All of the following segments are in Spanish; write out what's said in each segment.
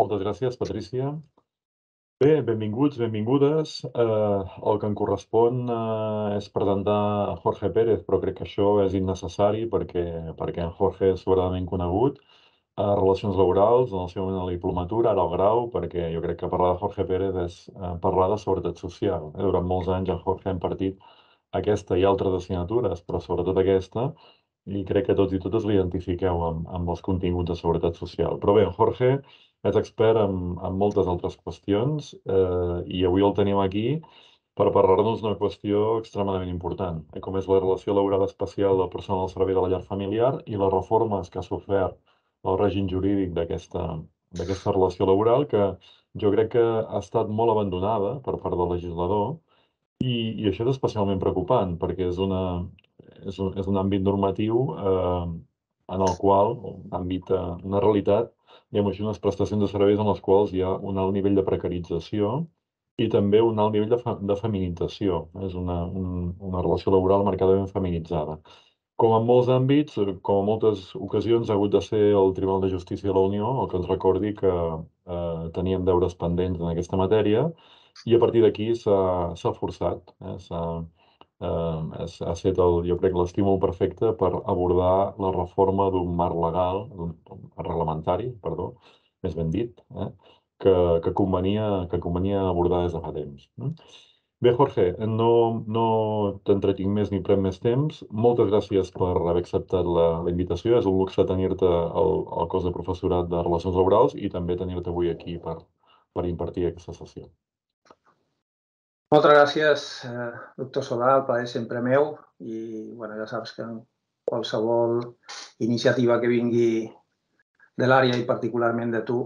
Moltes gràcies, Patrícia. Bé, benvinguts, benvingudes. El que em correspon és presentar Jorge Pérez, però crec que això és innecessari perquè en Jorge és sobradament conegut a Relacions Laborals, en el seu moment a la diplomatura, ara al grau, perquè jo crec que parlar de Jorge Pérez és parlar de seguretat social. Durant molts anys en Jorge hem partit aquesta i altres assignatures, però sobretot aquesta, i crec que tots i totes l'identifiqueu amb els continguts de seguretat social. Però bé, en Jorge és expert en moltes altres qüestions i avui el tenim aquí per parlar-nos d'una qüestió extremadament important, com és la relació laboral especial del personal al servei de la llar familiar i les reformes que ha sofert el règim jurídic d'aquesta relació laboral, que jo crec que ha estat molt abandonada per part del legislador i això és especialment preocupant perquè és un àmbit normatiu en el qual, un àmbit, una realitat, diguem així, unes prestacions de serveis en les quals hi ha un alt nivell de precarització i també un alt nivell de feminització. És una relació laboral marcadament feminitzada. Com en molts àmbits, com en moltes ocasions, ha hagut de ser el Tribunal de Justícia de la Unió el que ens recordi que teníem deures pendents en aquesta matèria i a partir d'aquí s'ha forçat, ha set, jo crec, l'estímul perfecte per abordar la reforma d'un marc legal, d'un reglamentari, perdó, més ben dit, que convenia abordar des de fa temps. Bé, Jorge, no t'entretinc més ni prenc més temps. Moltes gràcies per haver acceptat la invitació. És un luxe tenir-te al cos de professorat de Relacions Laborals i també tenir-te avui aquí per impartir aquesta sessió. Moltes gràcies, doctor Solà, el plaer sempre meu i ja saps que en qualsevol iniciativa que vingui de l'àrea i particularment de tu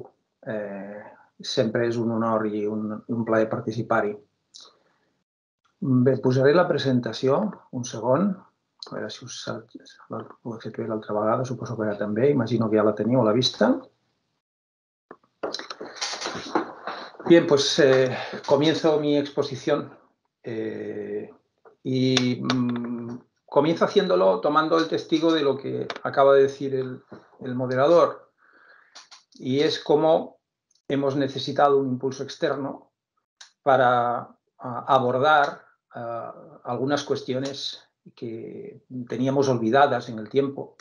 sempre és un honor i un plaer participar-hi. Bé, posaré la presentació, un segon, a veure si ho he fet bé l'altra vegada, suposo que ara també, imagino que ja la teniu a la vista. Bien, pues comienzo mi exposición y comienzo haciéndolo tomando el testigo de lo que acaba de decir el moderador, y es cómo hemos necesitado un impulso externo para abordar algunas cuestiones que teníamos olvidadas en el tiempo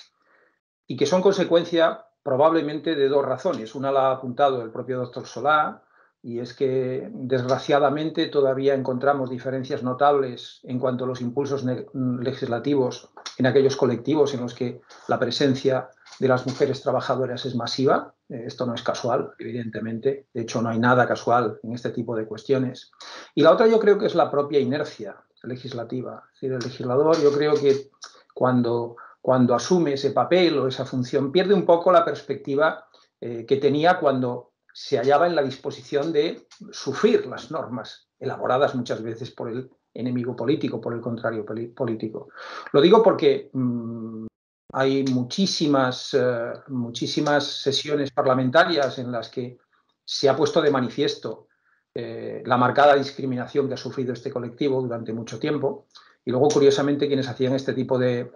y que son consecuencia probablemente de dos razones. Una la ha apuntado el propio doctor Solà, y es que desgraciadamente todavía encontramos diferencias notables en cuanto a los impulsos legislativos en aquellos colectivos en los que la presencia de las mujeres trabajadoras es masiva. Esto no es casual, evidentemente. De hecho, no hay nada casual en este tipo de cuestiones. Y la otra yo creo que es la propia inercia legislativa. Es decir, el legislador, yo creo que cuando asume ese papel o esa función, pierde un poco la perspectiva que tenía cuando se hallaba en la disposición de sufrir las normas elaboradas muchas veces por el enemigo político, por el contrario político. Lo digo porque hay muchísimas sesiones parlamentarias en las que se ha puesto de manifiesto la marcada discriminación que ha sufrido este colectivo durante mucho tiempo, y luego, curiosamente, quienes hacían este tipo de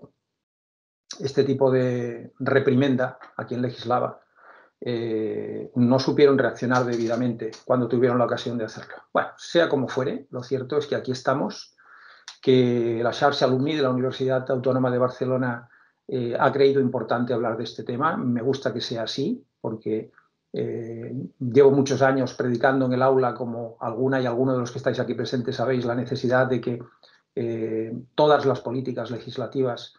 reprimenda a quien legislaba no supieron reaccionar debidamente cuando tuvieron la ocasión de hacerlo. Bueno, sea como fuere, lo cierto es que aquí estamos, que la Xarxa Alumni de la Universidad Autónoma de Barcelona ha creído importante hablar de este tema. Me gusta que sea así, porque llevo muchos años predicando en el aula, como alguna y alguno de los que estáis aquí presentes sabéis, la necesidad de que todas las políticas legislativas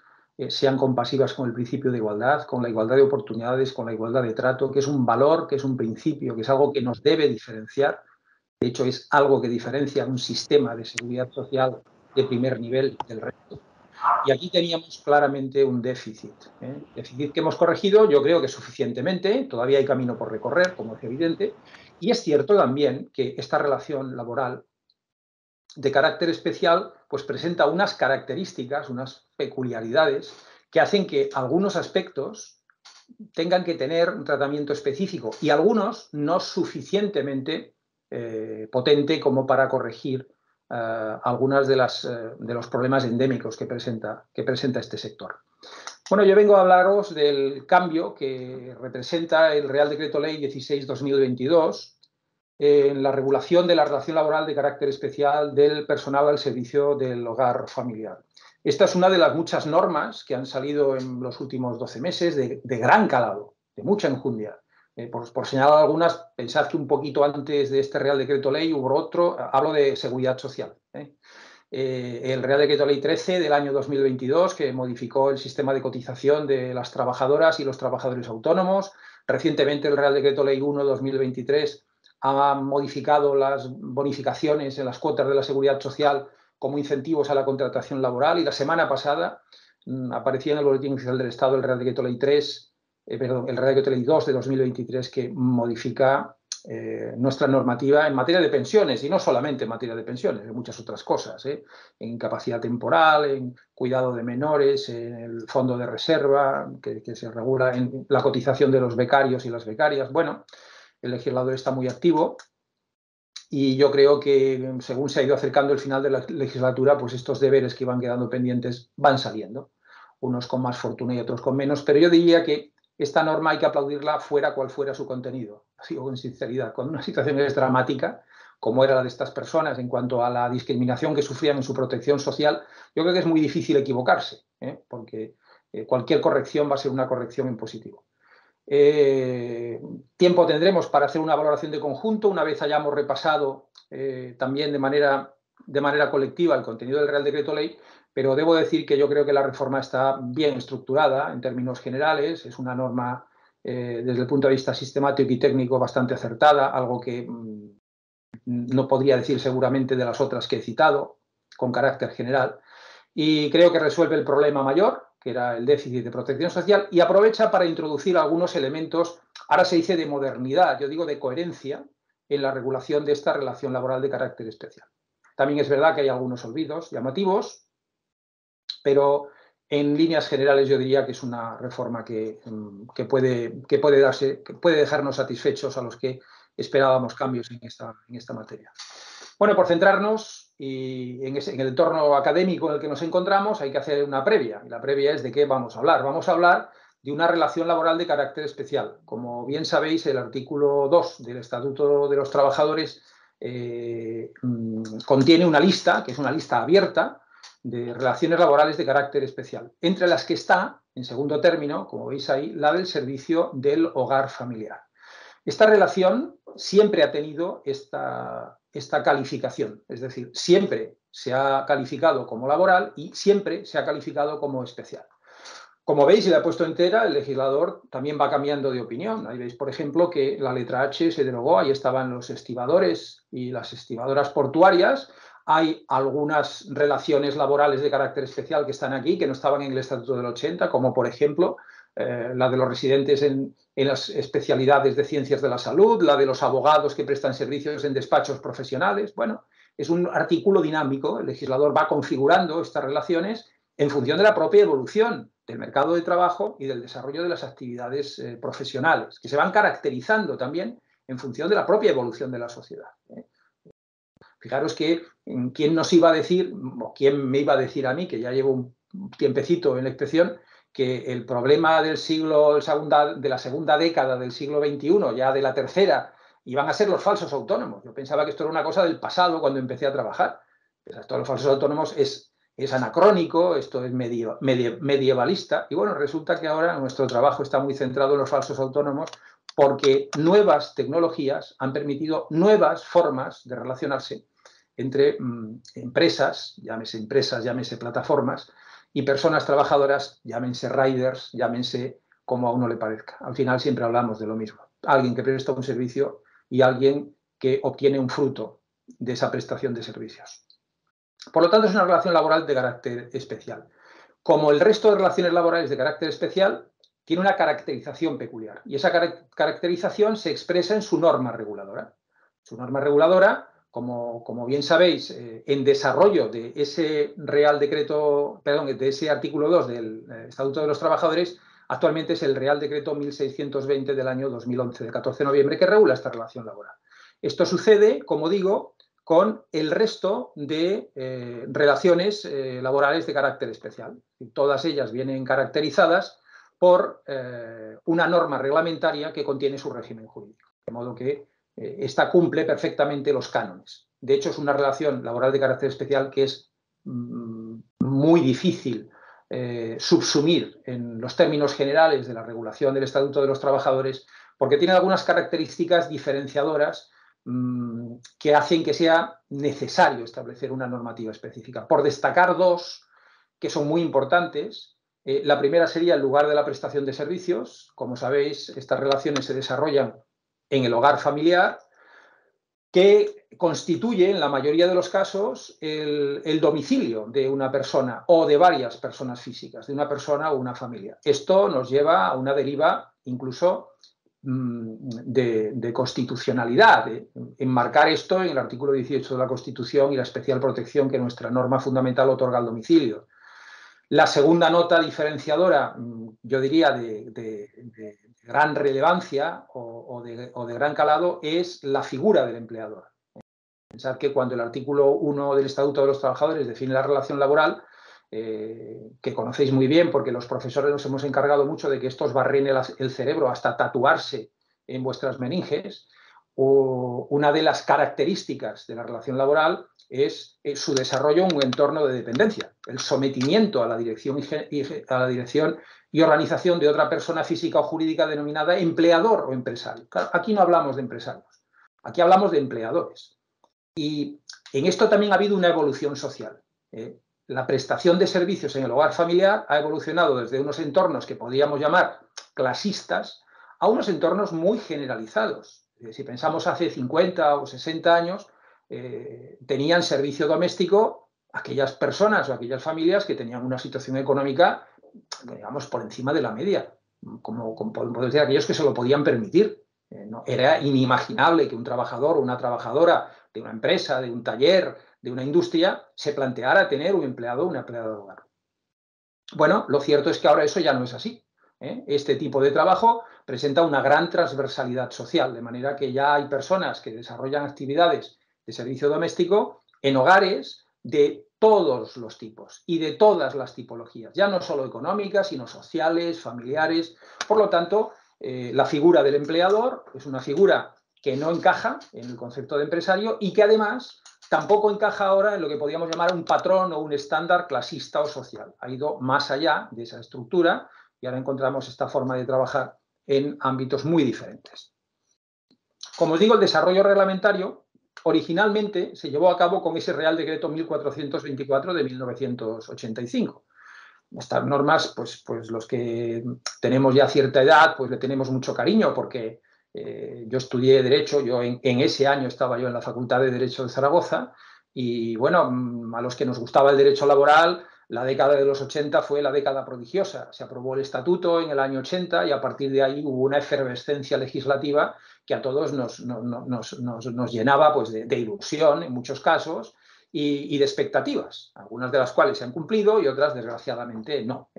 sean compasivas con el principio de igualdad, con la igualdad de oportunidades, con la igualdad de trato, que es un valor, que es un principio, que es algo que nos debe diferenciar. De hecho, es algo que diferencia un sistema de seguridad social de primer nivel del resto. Y aquí teníamos claramente un déficit. Déficit que hemos corregido, yo creo que suficientemente, todavía hay camino por recorrer, como es evidente, y es cierto también que esta relación laboral de carácter especial pues presenta unas características, unas peculiaridades que hacen que algunos aspectos tengan que tener un tratamiento específico y algunos no suficientemente potente como para corregir algunos de los problemas endémicos que presenta este sector. Bueno, yo vengo a hablaros del cambio que representa el Real Decreto Ley 16/2022 en la regulación de la relación laboral de carácter especial del personal al servicio del hogar familiar. Esta es una de las muchas normas que han salido en los últimos 12 meses de gran calado, de mucha enjundia. Por señalar algunas, pensad que un poquito antes de este Real Decreto Ley hubo otro, hablo de seguridad social. El Real Decreto Ley 13 del año 2022, que modificó el sistema de cotización de las trabajadoras y los trabajadores autónomos. Recientemente el Real Decreto Ley 1/2023 ha modificado las bonificaciones en las cuotas de la seguridad social como incentivos a la contratación laboral, y la semana pasada aparecía en el Boletín Oficial del Estado el Real Decreto Ley 3, el Real Decreto Ley 2 de 2023, que modifica nuestra normativa en materia de pensiones, y no solamente en materia de pensiones, en muchas otras cosas, en capacidad temporal, en cuidado de menores, en el fondo de reserva, que se regula en la cotización de los becarios y las becarias. Bueno, el legislador está muy activo y yo creo que según se ha ido acercando el final de la legislatura, pues estos deberes que iban quedando pendientes van saliendo, unos con más fortuna y otros con menos, pero yo diría que esta norma hay que aplaudirla fuera cual fuera su contenido, digo con sinceridad. Con una situación que es dramática, como era la de estas personas en cuanto a la discriminación que sufrían en su protección social, yo creo que es muy difícil equivocarse, porque cualquier corrección va a ser una corrección en positivo. Tiempo tendremos para hacer una valoración de conjunto una vez hayamos repasado también de manera colectiva el contenido del Real Decreto Ley, pero debo decir que yo creo que la reforma está bien estructurada en términos generales. Es una norma desde el punto de vista sistemático y técnico bastante acertada, algo que no podría decir seguramente de las otras que he citado con carácter general, y creo que resuelve el problema mayor, que era el déficit de protección social, y aprovecha para introducir algunos elementos, ahora se dice de modernidad, yo digo de coherencia, en la regulación de esta relación laboral de carácter especial. También es verdad que hay algunos olvidos llamativos, pero en líneas generales yo diría que es una reforma que puede dejarnos satisfechos a los que esperábamos cambios en esta materia. Bueno, por centrarnos y en el entorno académico en el que nos encontramos, hay que hacer una previa. Y la previa es de qué vamos a hablar. Vamos a hablar de una relación laboral de carácter especial. Como bien sabéis, el artículo 2 del Estatuto de los Trabajadores contiene una lista, que es una lista abierta, de relaciones laborales de carácter especial, entre las que está, en segundo término, como veis ahí, la del servicio del hogar familiar. Esta relación siempre ha tenido esta calificación, es decir, siempre se ha calificado como laboral y siempre se ha calificado como especial. Como veis, y la he puesto entera, el legislador también va cambiando de opinión. Ahí veis, por ejemplo, que la letra H se derogó, ahí estaban los estibadores y las estibadoras portuarias. Hay algunas relaciones laborales de carácter especial que están aquí, que no estaban en el Estatuto del 80, como por ejemplo la de los residentes en las especialidades de ciencias de la salud, la de los abogados que prestan servicios en despachos profesionales. Bueno, es un artículo dinámico. El legislador va configurando estas relaciones en función de la propia evolución del mercado de trabajo y del desarrollo de las actividades profesionales, que se van caracterizando también en función de la propia evolución de la sociedad. Fijaros que quién nos iba a decir, o quién me iba a decir a mí, que ya llevo un tiempecito en la inspección, que el problema del de la segunda década del siglo XXI, ya de la tercera, iban a ser los falsos autónomos. Yo pensaba que esto era una cosa del pasado cuando empecé a trabajar. Esto de los falsos autónomos es anacrónico, esto es medievalista, y bueno, resulta que ahora nuestro trabajo está muy centrado en los falsos autónomos porque nuevas tecnologías han permitido nuevas formas de relacionarse entre empresas, llámese plataformas, y personas trabajadoras, llámense riders, llámense como a uno le parezca. Al final siempre hablamos de lo mismo. Alguien que presta un servicio y alguien que obtiene un fruto de esa prestación de servicios. Por lo tanto, es una relación laboral de carácter especial. Como el resto de relaciones laborales de carácter especial, tiene una caracterización peculiar. Y esa caracterización se expresa en su norma reguladora. Su norma reguladora, como bien sabéis, en desarrollo de ese Real Decreto, perdón, de ese artículo 2 del Estatuto de los Trabajadores, actualmente es el Real Decreto 1620 del año 2011, de 14 de noviembre, que regula esta relación laboral. Esto sucede, como digo, con el resto de relaciones laborales de carácter especial. Todas ellas vienen caracterizadas por una norma reglamentaria que contiene su régimen jurídico, de modo que esta cumple perfectamente los cánones. De hecho, es una relación laboral de carácter especial que es muy difícil subsumir en los términos generales de la regulación del Estatuto de los Trabajadores, porque tiene algunas características diferenciadoras que hacen que sea necesario establecer una normativa específica. Por destacar dos que son muy importantes. La primera sería el lugar de la prestación de servicios. Como sabéis, estas relaciones se desarrollan en el hogar familiar, que constituye en la mayoría de los casos el domicilio de una persona o de varias personas físicas, de una persona o una familia. Esto nos lleva a una deriva incluso de constitucionalidad, de enmarcar esto en el artículo 18 de la Constitución y la especial protección que nuestra norma fundamental otorga al domicilio. La segunda nota diferenciadora, yo diría, de gran relevancia o de gran calado, es la figura del empleador. Pensad que cuando el artículo 1 del Estatuto de los Trabajadores define la relación laboral, que conocéis muy bien porque los profesores nos hemos encargado mucho de que esto os barrene el cerebro hasta tatuarse en vuestras meninges, una de las características de la relación laboral es su desarrollo en un entorno de dependencia, el sometimiento a la dirección y organización de otra persona física o jurídica denominada empleador o empresario. Claro, aquí no hablamos de empresarios, aquí hablamos de empleadores. Y en esto también ha habido una evolución social. La prestación de servicios en el hogar familiar ha evolucionado desde unos entornos que podríamos llamar clasistas a unos entornos muy generalizados. Si pensamos hace 50 o 60 años, tenían servicio doméstico aquellas personas o aquellas familias que tenían una situación económica, digamos, por encima de la media, como podemos decir, aquellos que se lo podían permitir. No, era inimaginable que un trabajador o una trabajadora de una empresa, de un taller, de una industria, se planteara tener un empleado o una empleada de hogar. Bueno, lo cierto es que ahora eso ya no es así. Este tipo de trabajo presenta una gran transversalidad social, de manera que ya hay personas que desarrollan actividades de servicio doméstico en hogares de todos los tipos y de todas las tipologías, ya no solo económicas, sino sociales, familiares. Por lo tanto, la figura del empleador es una figura que no encaja en el concepto de empresario y que además tampoco encaja ahora en lo que podríamos llamar un patrón o un estándar clasista o social. Ha ido más allá de esa estructura y ahora encontramos esta forma de trabajar en ámbitos muy diferentes. Como os digo, el desarrollo reglamentario originalmente se llevó a cabo con ese Real Decreto 1424 de 1985. Estas normas, pues los que tenemos ya cierta edad, pues le tenemos mucho cariño porque yo estudié Derecho, yo en ese año estaba yo en la Facultad de Derecho de Zaragoza y bueno, a los que nos gustaba el derecho laboral, la década de los 80 fue la década prodigiosa. Se aprobó el estatuto en el año 80 y a partir de ahí hubo una efervescencia legislativa que a todos nos llenaba pues, de ilusión en muchos casos y de expectativas, algunas de las cuales se han cumplido y otras desgraciadamente no.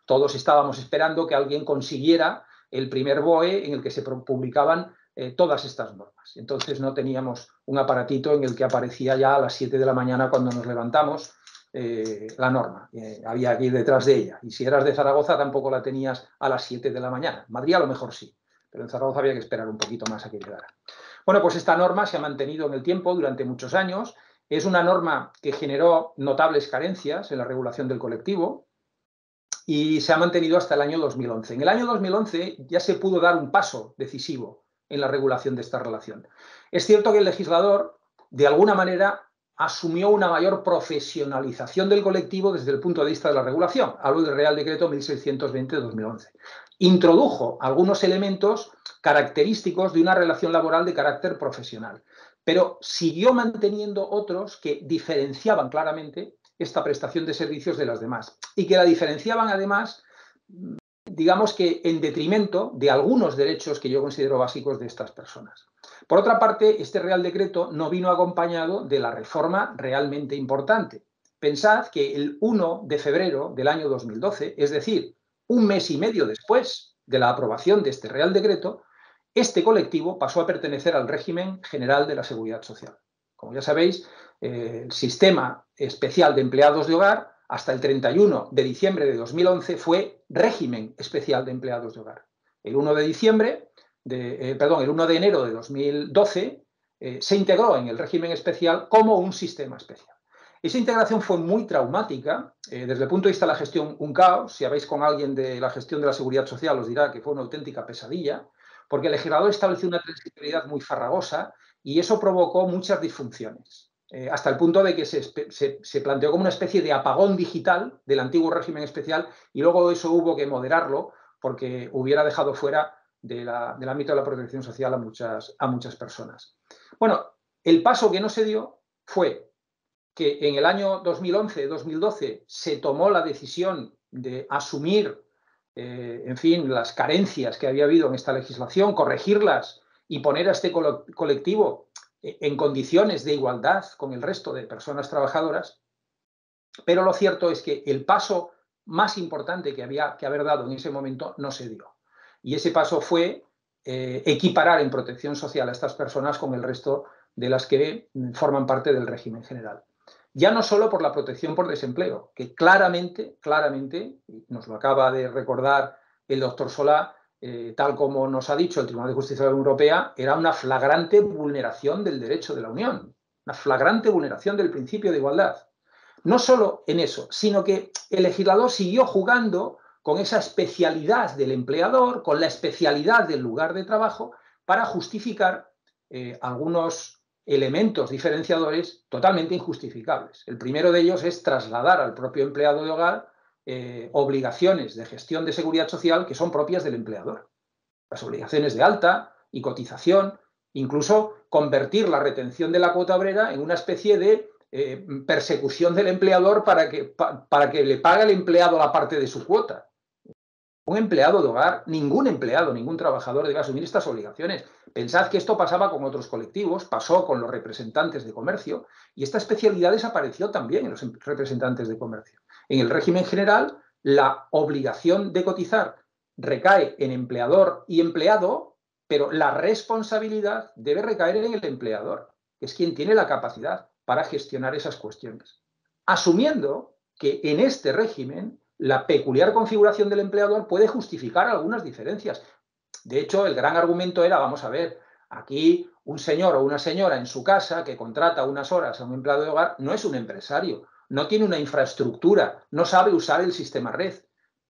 Todos estábamos esperando que alguien consiguiera el primer BOE en el que se publicaban todas estas normas. Entonces no teníamos un aparatito en el que aparecía ya a las 7 de la mañana cuando nos levantamos la norma. Había que ir detrás de ella. Y si eras de Zaragoza tampoco la tenías a las 7 de la mañana. En Madrid a lo mejor sí, pero en Zaragoza había que esperar un poquito más a que llegara. Bueno, pues esta norma se ha mantenido en el tiempo durante muchos años. Es una norma que generó notables carencias en la regulación del colectivo y se ha mantenido hasta el año 2011. En el año 2011 ya se pudo dar un paso decisivo en la regulación de esta relación. Es cierto que el legislador, de alguna manera, asumió una mayor profesionalización del colectivo desde el punto de vista de la regulación. Hablo del Real Decreto 1620 de 2011. Introdujo algunos elementos característicos de una relación laboral de carácter profesional, pero siguió manteniendo otros que diferenciaban claramente esta prestación de servicios de las demás y que la diferenciaban además, digamos que en detrimento de algunos derechos que yo considero básicos de estas personas. Por otra parte, este Real Decreto no vino acompañado de la reforma realmente importante. Pensad que el 1 de febrero del año 2012, es decir, un mes y medio después de la aprobación de este Real Decreto, este colectivo pasó a pertenecer al régimen general de la Seguridad Social. Como ya sabéis, el sistema especial de empleados de hogar hasta el 31 de diciembre de 2011 fue régimen especial de empleados de hogar. El 1 de enero de 2012 se integró en el régimen especial como un sistema especial. Esa integración fue muy traumática, desde el punto de vista de la gestión, un caos. Si habéis con alguien de la gestión de la seguridad social os dirá que fue una auténtica pesadilla, porque el legislador estableció una transitoriedad muy farragosa y eso provocó muchas disfunciones, hasta el punto de que se planteó como una especie de apagón digital del antiguo régimen especial y luego eso hubo que moderarlo porque hubiera dejado fuera del ámbito de la protección social a muchas personas. Bueno, el paso que no se dio fue que en el año 2011-2012 se tomó la decisión de asumir, en fin, las carencias que había habido en esta legislación, corregirlas y poner a este colectivo en condiciones de igualdad con el resto de personas trabajadoras. Pero lo cierto es que el paso más importante que había que haber dado en ese momento no se dio. Y ese paso fue equiparar en protección social a estas personas con el resto de las que forman parte del régimen general. Ya no solo por la protección por desempleo, que claramente, nos lo acaba de recordar el doctor Solá, tal como nos ha dicho el Tribunal de Justicia de la Unión Europea, era una flagrante vulneración del derecho de la Unión, una flagrante vulneración del principio de igualdad. No solo en eso, sino que el legislador siguió jugando con esa especialidad del empleador, con la especialidad del lugar de trabajo, para justificar algunos elementos diferenciadores totalmente injustificables. El primero de ellos es trasladar al propio empleado de hogar obligaciones de gestión de seguridad social que son propias del empleador. Las obligaciones de alta y cotización, incluso convertir la retención de la cuota obrera en una especie de persecución del empleador para que le pague al empleado la parte de su cuota. Un empleado de hogar, ningún trabajador debe asumir estas obligaciones. Pensad que esto pasaba con otros colectivos, pasó con los representantes de comercio y esta especialidad desapareció también en los representantes de comercio. En el régimen general, la obligación de cotizar recae en empleador y empleado, pero la responsabilidad debe recaer en el empleador, que es quien tiene la capacidad para gestionar esas cuestiones. Asumiendo que en este régimen la peculiar configuración del empleador puede justificar algunas diferencias. De hecho, el gran argumento era, vamos a ver, aquí un señor o una señora en su casa que contrata unas horas a un empleado de hogar no es un empresario, no tiene una infraestructura, no sabe usar el sistema red.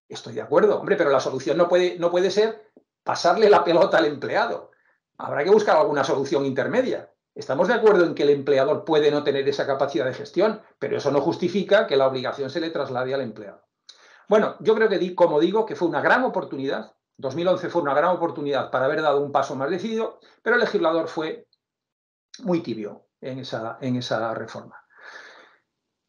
Estoy de acuerdo, hombre, pero la solución no puede ser pasarle la pelota al empleado. Habrá que buscar alguna solución intermedia. Estamos de acuerdo en que el empleador puede no tener esa capacidad de gestión, pero eso no justifica que la obligación se le traslade al empleado. Bueno, yo creo que, como digo, que fue una gran oportunidad. 2011 fue una gran oportunidad para haber dado un paso más decidido, pero el legislador fue muy tibio en esa reforma.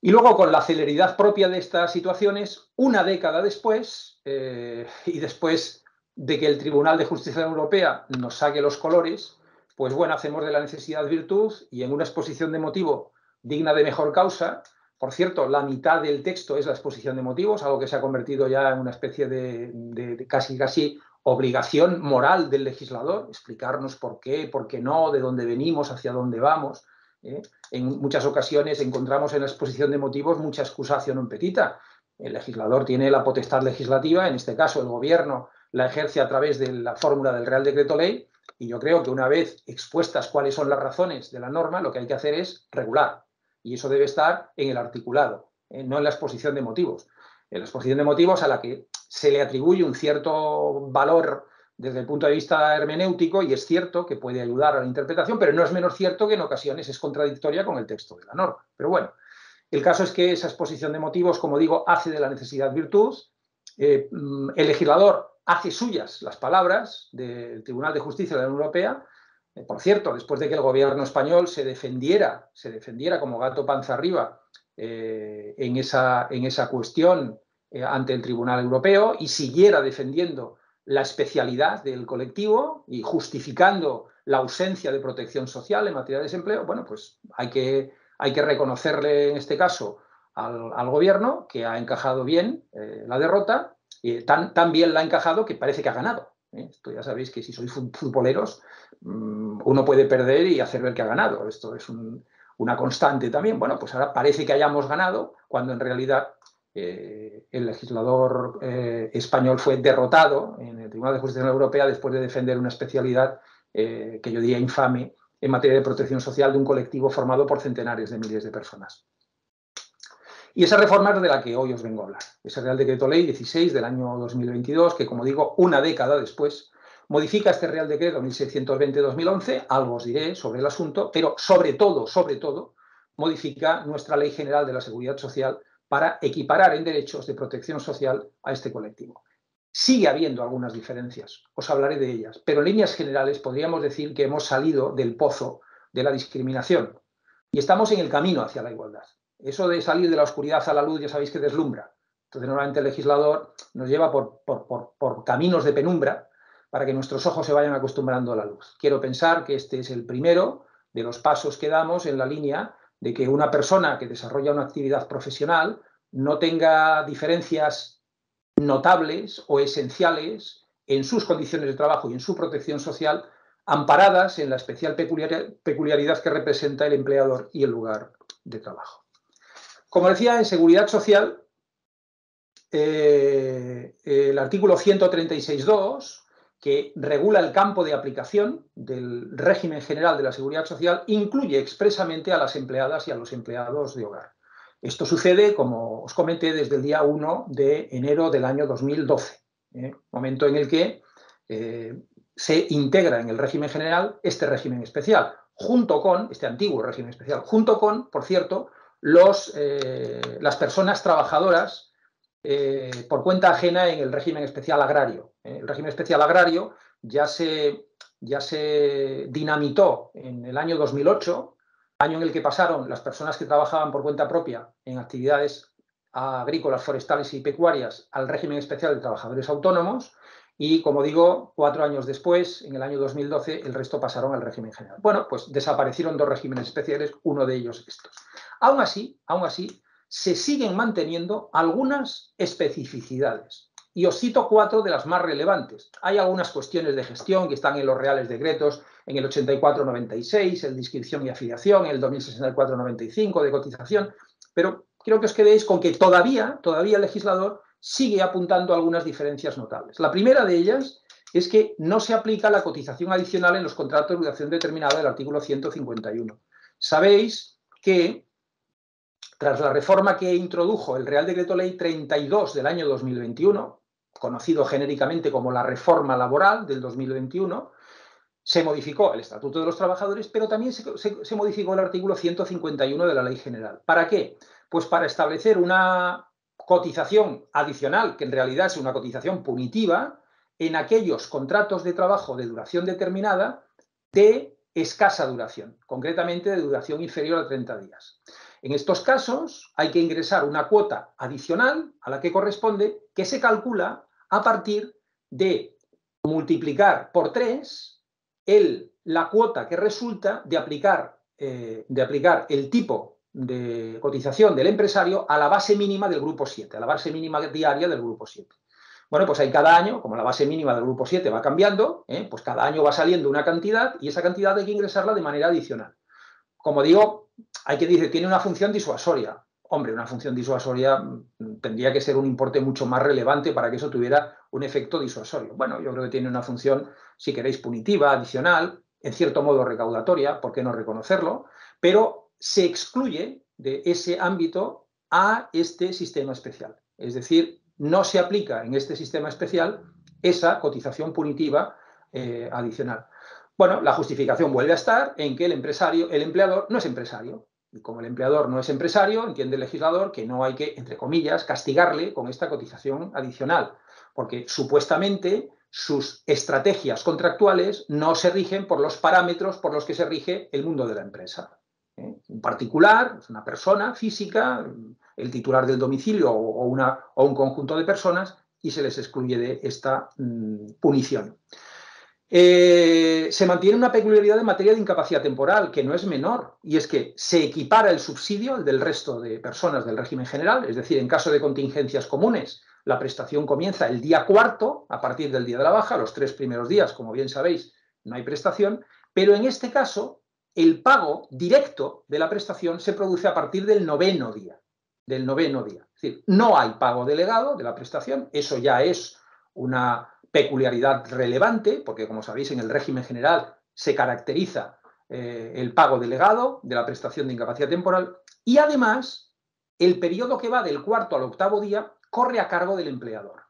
Y luego, con la celeridad propia de estas situaciones, una década después, y después de que el Tribunal de Justicia Europea nos saque los colores, pues bueno, hacemos de la necesidad virtud y en una exposición de motivo digna de mejor causa. Por cierto, la mitad del texto es la exposición de motivos, algo que se ha convertido ya en una especie de casi obligación moral del legislador, explicarnos por qué no, de dónde venimos, hacia dónde vamos. En muchas ocasiones encontramos en la exposición de motivos mucha excusatio non petita. El legislador tiene la potestad legislativa, en este caso el gobierno la ejerce a través de la fórmula del Real Decreto Ley, y yo creo que una vez expuestas cuáles son las razones de la norma, lo que hay que hacer es regular. Y eso debe estar en el articulado, no en la exposición de motivos. En la exposición de motivos a la que se le atribuye un cierto valor desde el punto de vista hermenéutico, y es cierto que puede ayudar a la interpretación, pero no es menos cierto que en ocasiones es contradictoria con el texto de la norma. Pero bueno, el caso es que esa exposición de motivos, como digo, hace de la necesidad virtud. El legislador hace suyas las palabras del Tribunal de Justicia de la Unión Europea. Por cierto, después de que el gobierno español se defendiera como gato panza arriba en esa cuestión ante el Tribunal Europeo y siguiera defendiendo la especialidad del colectivo y justificando la ausencia de protección social en materia de desempleo, bueno, pues hay que reconocerle en este caso al gobierno que ha encajado bien la derrota, tan bien la ha encajado que parece que ha ganado. Esto ya sabéis que si sois futboleros, uno puede perder y hacer ver que ha ganado. Esto es una constante también. Bueno, pues ahora parece que hayamos ganado, cuando en realidad el legislador español fue derrotado en el Tribunal de Justicia de la Unión Europea después de defender una especialidad que yo diría infame en materia de protección social de un colectivo formado por centenares de miles de personas. Y esa reforma es de la que hoy os vengo a hablar. Ese Real Decreto Ley 16 del año 2022, que, como digo, una década después, modifica este Real Decreto 1620-2011, algo os diré sobre el asunto, pero sobre todo, modifica nuestra Ley General de la Seguridad Social para equiparar en derechos de protección social a este colectivo. Sigue habiendo algunas diferencias, os hablaré de ellas, pero en líneas generales podríamos decir que hemos salido del pozo de la discriminación y estamos en el camino hacia la igualdad. Eso de salir de la oscuridad a la luz ya sabéis que deslumbra. Entonces, normalmente el legislador nos lleva por caminos de penumbra para que nuestros ojos se vayan acostumbrando a la luz. Quiero pensar que este es el primero de los pasos que damos en la línea de que una persona que desarrolla una actividad profesional no tenga diferencias notables o esenciales en sus condiciones de trabajo y en su protección social, amparadas en la especial peculiaridad que representa el empleador y el lugar de trabajo. Como decía, en seguridad social, el artículo 136.2, que regula el campo de aplicación del régimen general de la seguridad social, incluye expresamente a las empleadas y a los empleados de hogar. Esto sucede, como os comenté, desde el día 1 de enero del año 2012, momento en el que se integra en el régimen general este régimen especial, junto con, este antiguo régimen especial, junto con, por cierto, las personas trabajadoras por cuenta ajena en el régimen especial agrario. El régimen especial agrario ya se dinamitó en el año 2008, año en el que pasaron las personas que trabajaban por cuenta propia en actividades agrícolas, forestales y pecuarias al régimen especial de trabajadores autónomos y, como digo, 4 años después, en el año 2012, el resto pasaron al régimen general. Bueno, pues desaparecieron 2 regímenes especiales, uno de ellos estos. Aún así, se siguen manteniendo algunas especificidades. Y os cito 4 de las más relevantes. Hay algunas cuestiones de gestión que están en los reales decretos, en el 84-96, el de inscripción y afiliación, en el 2064-95 de cotización, pero quiero que os quedéis con que todavía el legislador sigue apuntando a algunas diferencias notables. La primera de ellas es que no se aplica la cotización adicional en los contratos de duración determinada del artículo 151. Sabéis que tras la reforma que introdujo el Real Decreto Ley 32 del año 2021, conocido genéricamente como la reforma laboral del 2021, se modificó el Estatuto de los Trabajadores, pero también se modificó el artículo 151 de la Ley General. ¿Para qué? Pues para establecer una cotización adicional, que en realidad es una cotización punitiva, en aquellos contratos de trabajo de duración determinada de escasa duración, concretamente de duración inferior a 30 días. En estos casos hay que ingresar una cuota adicional a la que corresponde, que se calcula a partir de multiplicar por 3 la cuota que resulta de aplicar el tipo de cotización del empresario a la base mínima del grupo 7, a la base mínima diaria del grupo 7. Bueno, pues ahí cada año, como la base mínima del grupo 7 va cambiando, pues cada año va saliendo una cantidad y esa cantidad hay que ingresarla de manera adicional. Como digo, hay que decir, tiene una función disuasoria. Hombre, una función disuasoria tendría que ser un importe mucho más relevante para que eso tuviera un efecto disuasorio. Bueno, yo creo que tiene una función, si queréis, punitiva, adicional, en cierto modo recaudatoria, ¿por qué no reconocerlo? Pero se excluye de ese ámbito a este sistema especial. Es decir, no se aplica en este sistema especial esa cotización punitiva adicional. Bueno, la justificación vuelve a estar en que el empleador no es empresario. Y como el empleador no es empresario, entiende el legislador que no hay que, entre comillas, castigarle con esta cotización adicional, porque supuestamente sus estrategias contractuales no se rigen por los parámetros por los que se rige el mundo de la empresa. Un particular, es una persona física, el titular del domicilio o un conjunto de personas, y se les excluye de esta punición. Se mantiene una peculiaridad en materia de incapacidad temporal que no es menor, y es que se equipara el subsidio al del resto de personas del régimen general, es decir, en caso de contingencias comunes, la prestación comienza el día 4, a partir del día de la baja, los 3 primeros días, como bien sabéis, no hay prestación, pero en este caso el pago directo de la prestación se produce a partir del noveno día. Es decir, no hay pago delegado de la prestación, eso ya es una peculiaridad relevante, porque como sabéis en el régimen general se caracteriza el pago delegado de la prestación de incapacidad temporal y además el periodo que va del cuarto al octavo día corre a cargo del empleador.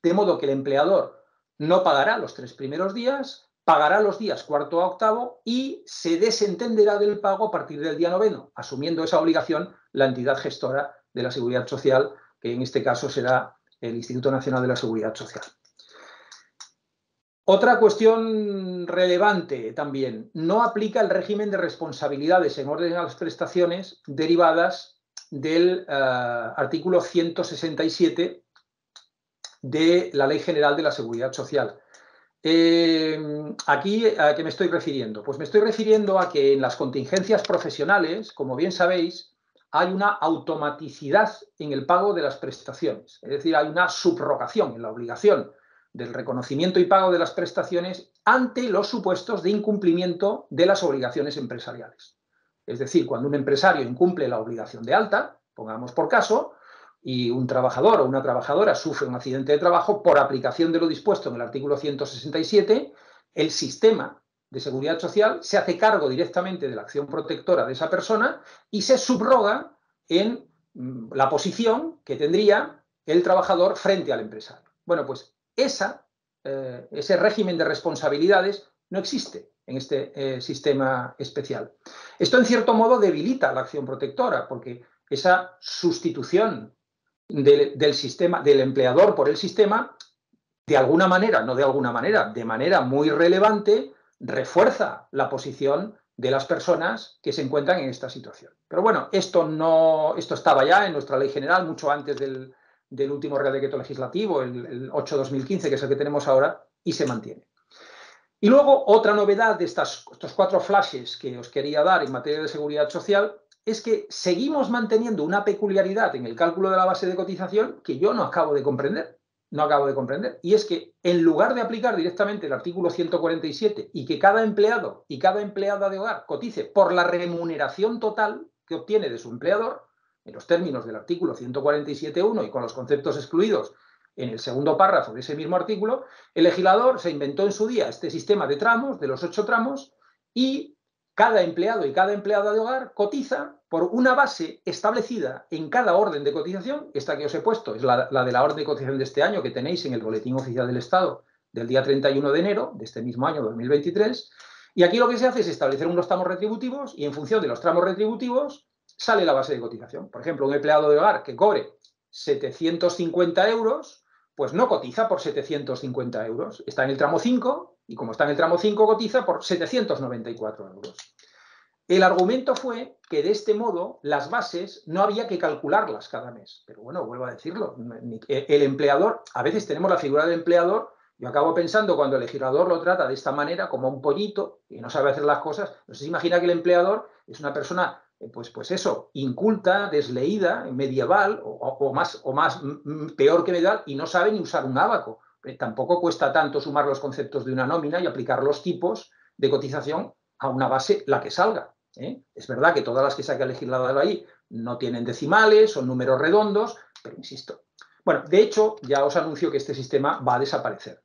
De modo que el empleador no pagará los 3 primeros días, pagará los días cuarto a octavo y se desentenderá del pago a partir del día noveno, asumiendo esa obligación la entidad gestora de la Seguridad Social, que en este caso será el Instituto Nacional de la Seguridad Social. Otra cuestión relevante también, no aplica el régimen de responsabilidades en orden a las prestaciones derivadas del artículo 167 de la Ley General de la Seguridad Social. Aquí, ¿a qué me estoy refiriendo? Pues me estoy refiriendo a que en las contingencias profesionales, como bien sabéis, hay una automaticidad en el pago de las prestaciones. Es decir, hay una subrogación en la obligación del reconocimiento y pago de las prestaciones ante los supuestos de incumplimiento de las obligaciones empresariales. Es decir, cuando un empresario incumple la obligación de alta, pongamos por caso, y un trabajador o una trabajadora sufre un accidente de trabajo, por aplicación de lo dispuesto en el artículo 167, el sistema de seguridad social se hace cargo directamente de la acción protectora de esa persona y se subroga en la posición que tendría el trabajador frente al empresario. Bueno, pues ese régimen de responsabilidades no existe en este sistema especial. Esto, en cierto modo, debilita la acción protectora, porque esa sustitución del sistema, del empleador por el sistema, de alguna manera, no de alguna manera, de manera muy relevante, refuerza la posición de las personas que se encuentran en esta situación. Pero bueno, esto estaba ya en nuestra ley general mucho antes del último Real Decreto Legislativo, el 8/2015, que es el que tenemos ahora, y se mantiene. Y luego, otra novedad de estos 4 flashes que os quería dar en materia de seguridad social es que seguimos manteniendo una peculiaridad en el cálculo de la base de cotización que yo no acabo de comprender. Y es que en lugar de aplicar directamente el artículo 147 y que cada empleado y cada empleada de hogar cotice por la remuneración total que obtiene de su empleador, en los términos del artículo 147.1 y con los conceptos excluidos en el segundo párrafo de ese mismo artículo, el legislador se inventó en su día este sistema de tramos, de los 8 tramos, y cada empleado y cada empleada de hogar cotiza por una base establecida en cada orden de cotización. Esta que os he puesto es la de la orden de cotización de este año que tenéis en el Boletín Oficial del Estado del día 31 de enero de este mismo año 2023. Y aquí lo que se hace es establecer unos tramos retributivos y en función de los tramos retributivos sale la base de cotización. Por ejemplo, un empleado de hogar que cobre 750 euros, pues no cotiza por 750 euros. Está en el tramo 5 y como está en el tramo 5 cotiza por 794 euros. El argumento fue que de este modo las bases no había que calcularlas cada mes. Pero bueno, vuelvo a decirlo, el empleador, a veces tenemos la figura del empleador, yo acabo pensando cuando el legislador lo trata de esta manera, como un pollito, que no sabe hacer las cosas, no se imagina que el empleador es una persona, pues eso, inculta, desleída, medieval, o más peor que medieval, y no sabe ni usar un ábaco. Tampoco cuesta tanto sumar los conceptos de una nómina y aplicar los tipos de cotización a una base, la que salga. Es verdad que todas las que saca el legislador ahí no tienen decimales, son números redondos, pero insisto. Bueno, de hecho, ya os anuncio que este sistema va a desaparecer.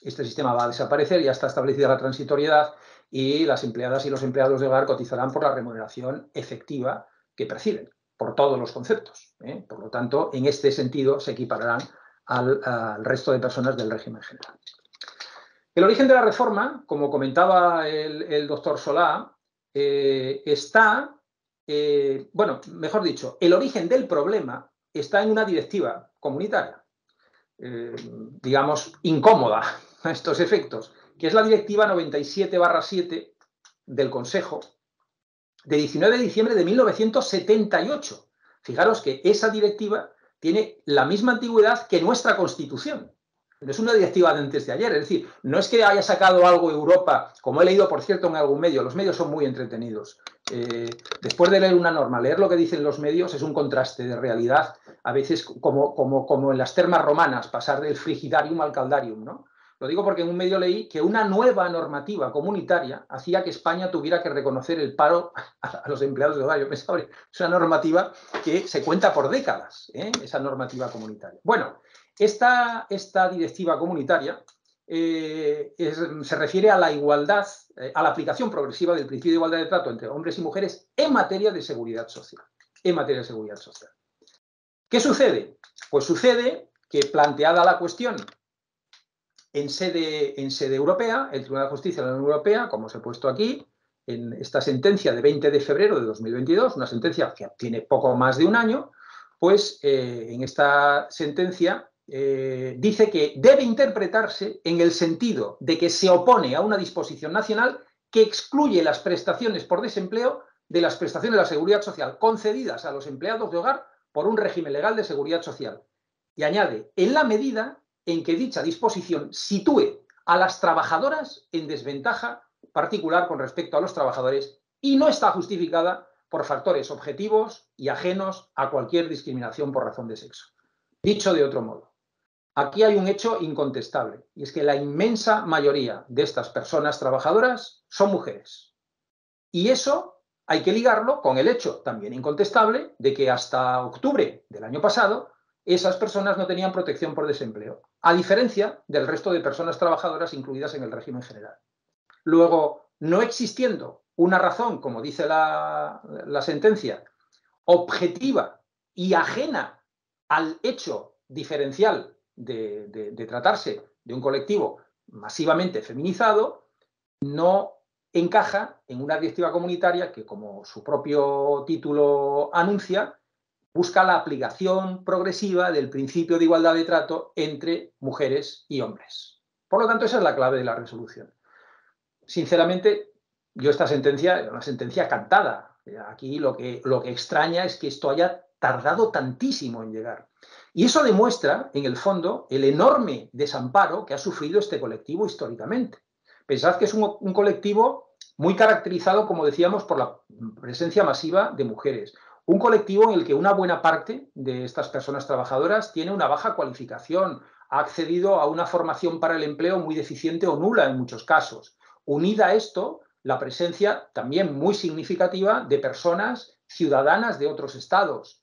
Este sistema va a desaparecer, ya está establecida la transitoriedad y las empleadas y los empleados de hogar cotizarán por la remuneración efectiva que perciben, por todos los conceptos. Por lo tanto, en este sentido se equipararán al resto de personas del régimen general. El origen de la reforma, como comentaba el doctor Solá, bueno, mejor dicho, el origen del problema está en una directiva comunitaria, digamos, incómoda a estos efectos, que es la directiva 97/7 del Consejo de 19 de diciembre de 1978. Fijaros que esa directiva tiene la misma antigüedad que nuestra Constitución. No es una directiva de antes de ayer, es decir, no es que haya sacado algo Europa, como he leído, por cierto, en algún medio. Los medios son muy entretenidos. Después de leer una norma, leer lo que dicen los medios es un contraste de realidad, a veces como en las termas romanas, pasar del frigidarium al caldarium, ¿no? Lo digo porque en un medio leí que una nueva normativa comunitaria hacía que España tuviera que reconocer el paro a los empleados de hogar. Yo pensaba, es una normativa que se cuenta por décadas, esa normativa comunitaria. Bueno, esta directiva comunitaria se refiere a la igualdad, a la aplicación progresiva del principio de igualdad de trato entre hombres y mujeres en materia de seguridad social. En materia de seguridad social. ¿Qué sucede? Pues sucede que, planteada la cuestión en sede europea, el Tribunal de Justicia de la Unión Europea, como os he puesto aquí, en esta sentencia de 20 de febrero de 2022, una sentencia que tiene poco más de un año, pues en esta sentencia dice que debe interpretarse en el sentido de que se opone a una disposición nacional que excluye las prestaciones por desempleo de las prestaciones de la seguridad social concedidas a los empleados de hogar por un régimen legal de seguridad social. Y añade, en la medida en que dicha disposición sitúe a las trabajadoras en desventaja particular con respecto a los trabajadores y no está justificada por factores objetivos y ajenos a cualquier discriminación por razón de sexo. Dicho de otro modo, aquí hay un hecho incontestable, y es que la inmensa mayoría de estas personas trabajadoras son mujeres. Y eso hay que ligarlo con el hecho también incontestable de que hasta octubre del año pasado esas personas no tenían protección por desempleo, a diferencia del resto de personas trabajadoras incluidas en el régimen general. Luego, no existiendo una razón, como dice la sentencia, objetiva y ajena al hecho diferencial de tratarse de un colectivo masivamente feminizado, no encaja en una directiva comunitaria que, como su propio título anuncia, busca la aplicación progresiva del principio de igualdad de trato entre mujeres y hombres. Por lo tanto, esa es la clave de la resolución. Sinceramente, yo esta sentencia es una sentencia cantada. Aquí lo que extraña es que esto haya tardado tantísimo en llegar. Y eso demuestra, en el fondo, el enorme desamparo que ha sufrido este colectivo históricamente. Pensad que es un colectivo muy caracterizado, como decíamos, por la presencia masiva de mujeres. Un colectivo en el que una buena parte de estas personas trabajadoras tiene una baja cualificación, ha accedido a una formación para el empleo muy deficiente o nula en muchos casos. Unida a esto, la presencia también muy significativa de personas ciudadanas de otros estados,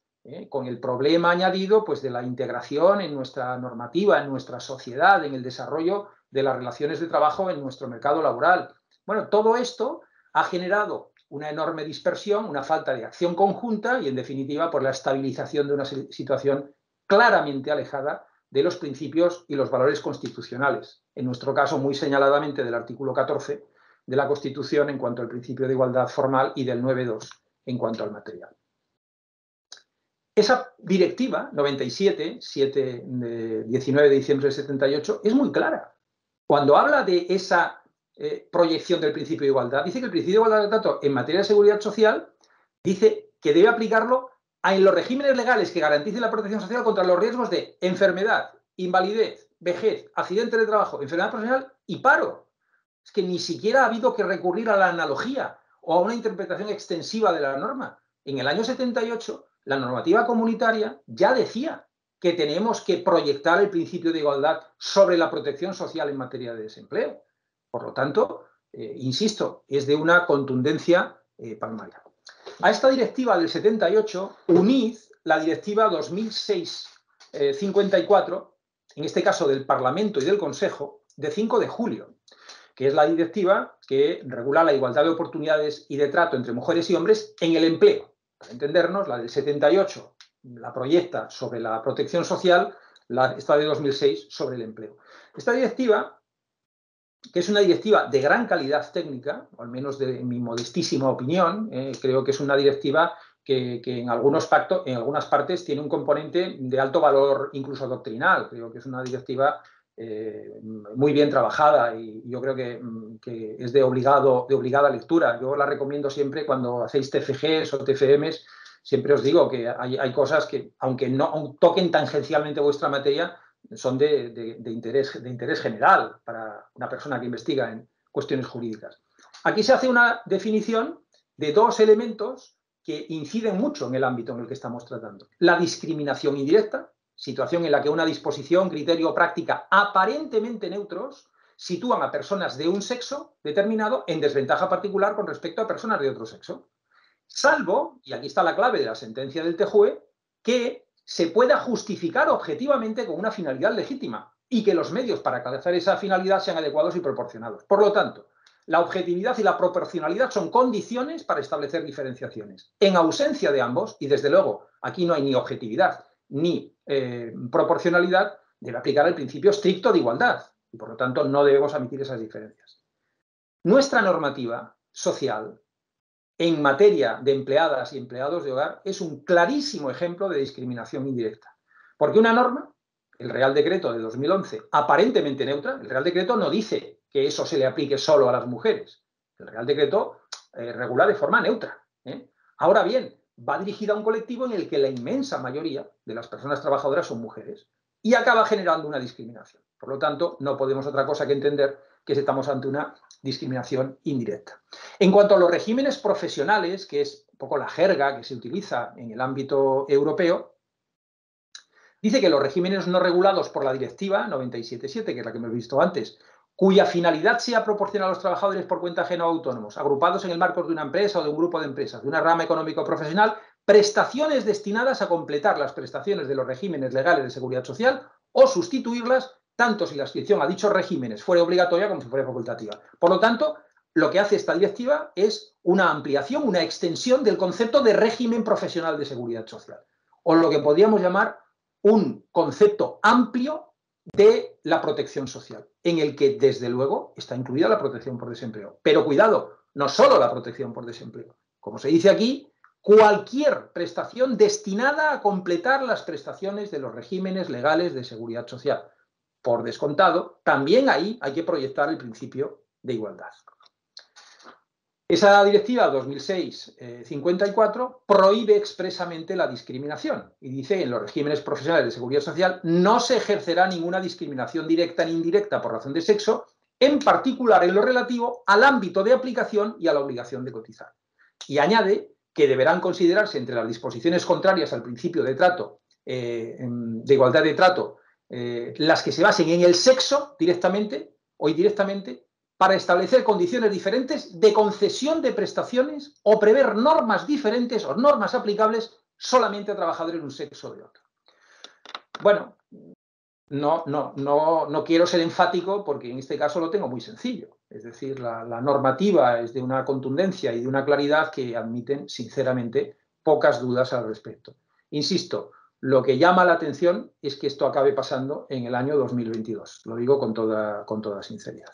con el problema añadido pues, de la integración en nuestra normativa, en nuestra sociedad, en el desarrollo de las relaciones de trabajo en nuestro mercado laboral. Bueno, todo esto ha generado una enorme dispersión, una falta de acción conjunta y, en definitiva, por la estabilización de una situación claramente alejada de los principios y los valores constitucionales. En nuestro caso, muy señaladamente del artículo 14 de la Constitución en cuanto al principio de igualdad formal y del 9.2 en cuanto al material. Esa directiva 97, 19 de diciembre del 78, es muy clara. Cuando habla de esa proyección del principio de igualdad, dice que el principio de igualdad de trato en materia de seguridad social dice que debe aplicarlo en los regímenes legales que garanticen la protección social contra los riesgos de enfermedad, invalidez, vejez, accidente de trabajo, enfermedad profesional y paro. Es que ni siquiera ha habido que recurrir a la analogía o a una interpretación extensiva de la norma. En el año 78, la normativa comunitaria ya decía que tenemos que proyectar el principio de igualdad sobre la protección social en materia de desempleo. Por lo tanto, insisto, es de una contundencia palmaria. A esta directiva del 78, unid la directiva 2006-54, en este caso del Parlamento y del Consejo, de 5 de julio, que es la directiva que regula la igualdad de oportunidades y de trato entre mujeres y hombres en el empleo. Para entendernos, la del 78 la proyecta sobre la protección social, esta de 2006 sobre el empleo. Esta directiva, que es una directiva de gran calidad técnica, o al menos de mi modestísima opinión, creo que es una directiva que en algunas partes tiene un componente de alto valor incluso doctrinal. Creo que es una directiva muy bien trabajada y yo creo que es de obligada lectura. Yo la recomiendo siempre cuando hacéis TFGs o TFMs, siempre os digo que hay cosas que, aunque no toquen tangencialmente vuestra materia, son de interés general para una persona que investiga en cuestiones jurídicas. Aquí se hace una definición de dos elementos que inciden mucho en el ámbito en el que estamos tratando. La discriminación indirecta, situación en la que una disposición, criterio o práctica aparentemente neutros sitúan a personas de un sexo determinado en desventaja particular con respecto a personas de otro sexo. Salvo, y aquí está la clave de la sentencia del TJUE, que se pueda justificar objetivamente con una finalidad legítima y que los medios para alcanzar esa finalidad sean adecuados y proporcionados. Por lo tanto, la objetividad y la proporcionalidad son condiciones para establecer diferenciaciones. En ausencia de ambos, y desde luego aquí no hay ni objetividad ni proporcionalidad, debe aplicar el principio estricto de igualdad y por lo tanto no debemos admitir esas diferencias. Nuestra normativa social en materia de empleadas y empleados de hogar es un clarísimo ejemplo de discriminación indirecta. Porque una norma, el Real Decreto de 2011, aparentemente neutra, el Real Decreto no dice que eso se le aplique solo a las mujeres. El Real Decreto regula de forma neutra. Ahora bien, va dirigida a un colectivo en el que la inmensa mayoría de las personas trabajadoras son mujeres y acaba generando una discriminación. Por lo tanto, no podemos otra cosa que entender que estamos ante una discriminación indirecta. En cuanto a los regímenes profesionales, que es un poco la jerga que se utiliza en el ámbito europeo, dice que los regímenes no regulados por la Directiva 97/7, que es la que hemos visto antes, cuya finalidad sea proporcionar a los trabajadores por cuenta ajena o autónomos, agrupados en el marco de una empresa o de un grupo de empresas, de una rama económico-profesional, prestaciones destinadas a completar las prestaciones de los regímenes legales de seguridad social o sustituirlas, tanto si la inscripción a dichos regímenes fuera obligatoria como si fuera facultativa. Por lo tanto, lo que hace esta directiva es una ampliación, una extensión del concepto de régimen profesional de seguridad social, o lo que podríamos llamar un concepto amplio de la protección social, en el que, desde luego, está incluida la protección por desempleo. Pero cuidado, no solo la protección por desempleo. Como se dice aquí, cualquier prestación destinada a completar las prestaciones de los regímenes legales de seguridad social. Por descontado, también ahí hay que proyectar el principio de igualdad. Esa directiva 2006-54 prohíbe expresamente la discriminación y dice en los regímenes profesionales de seguridad social no se ejercerá ninguna discriminación directa ni indirecta por razón de sexo, en particular en lo relativo al ámbito de aplicación y a la obligación de cotizar. Y añade que deberán considerarse entre las disposiciones contrarias al principio de trato, de igualdad de trato, las que se basen en el sexo directamente o indirectamente, para establecer condiciones diferentes de concesión de prestaciones o prever normas diferentes o normas aplicables solamente a trabajadores de un sexo o de otro. Bueno, no quiero ser enfático porque en este caso lo tengo muy sencillo. Es decir, la normativa es de una contundencia y de una claridad que admiten, sinceramente, pocas dudas al respecto. Insisto, lo que llama la atención es que esto acabe pasando en el año 2022. Lo digo con toda sinceridad.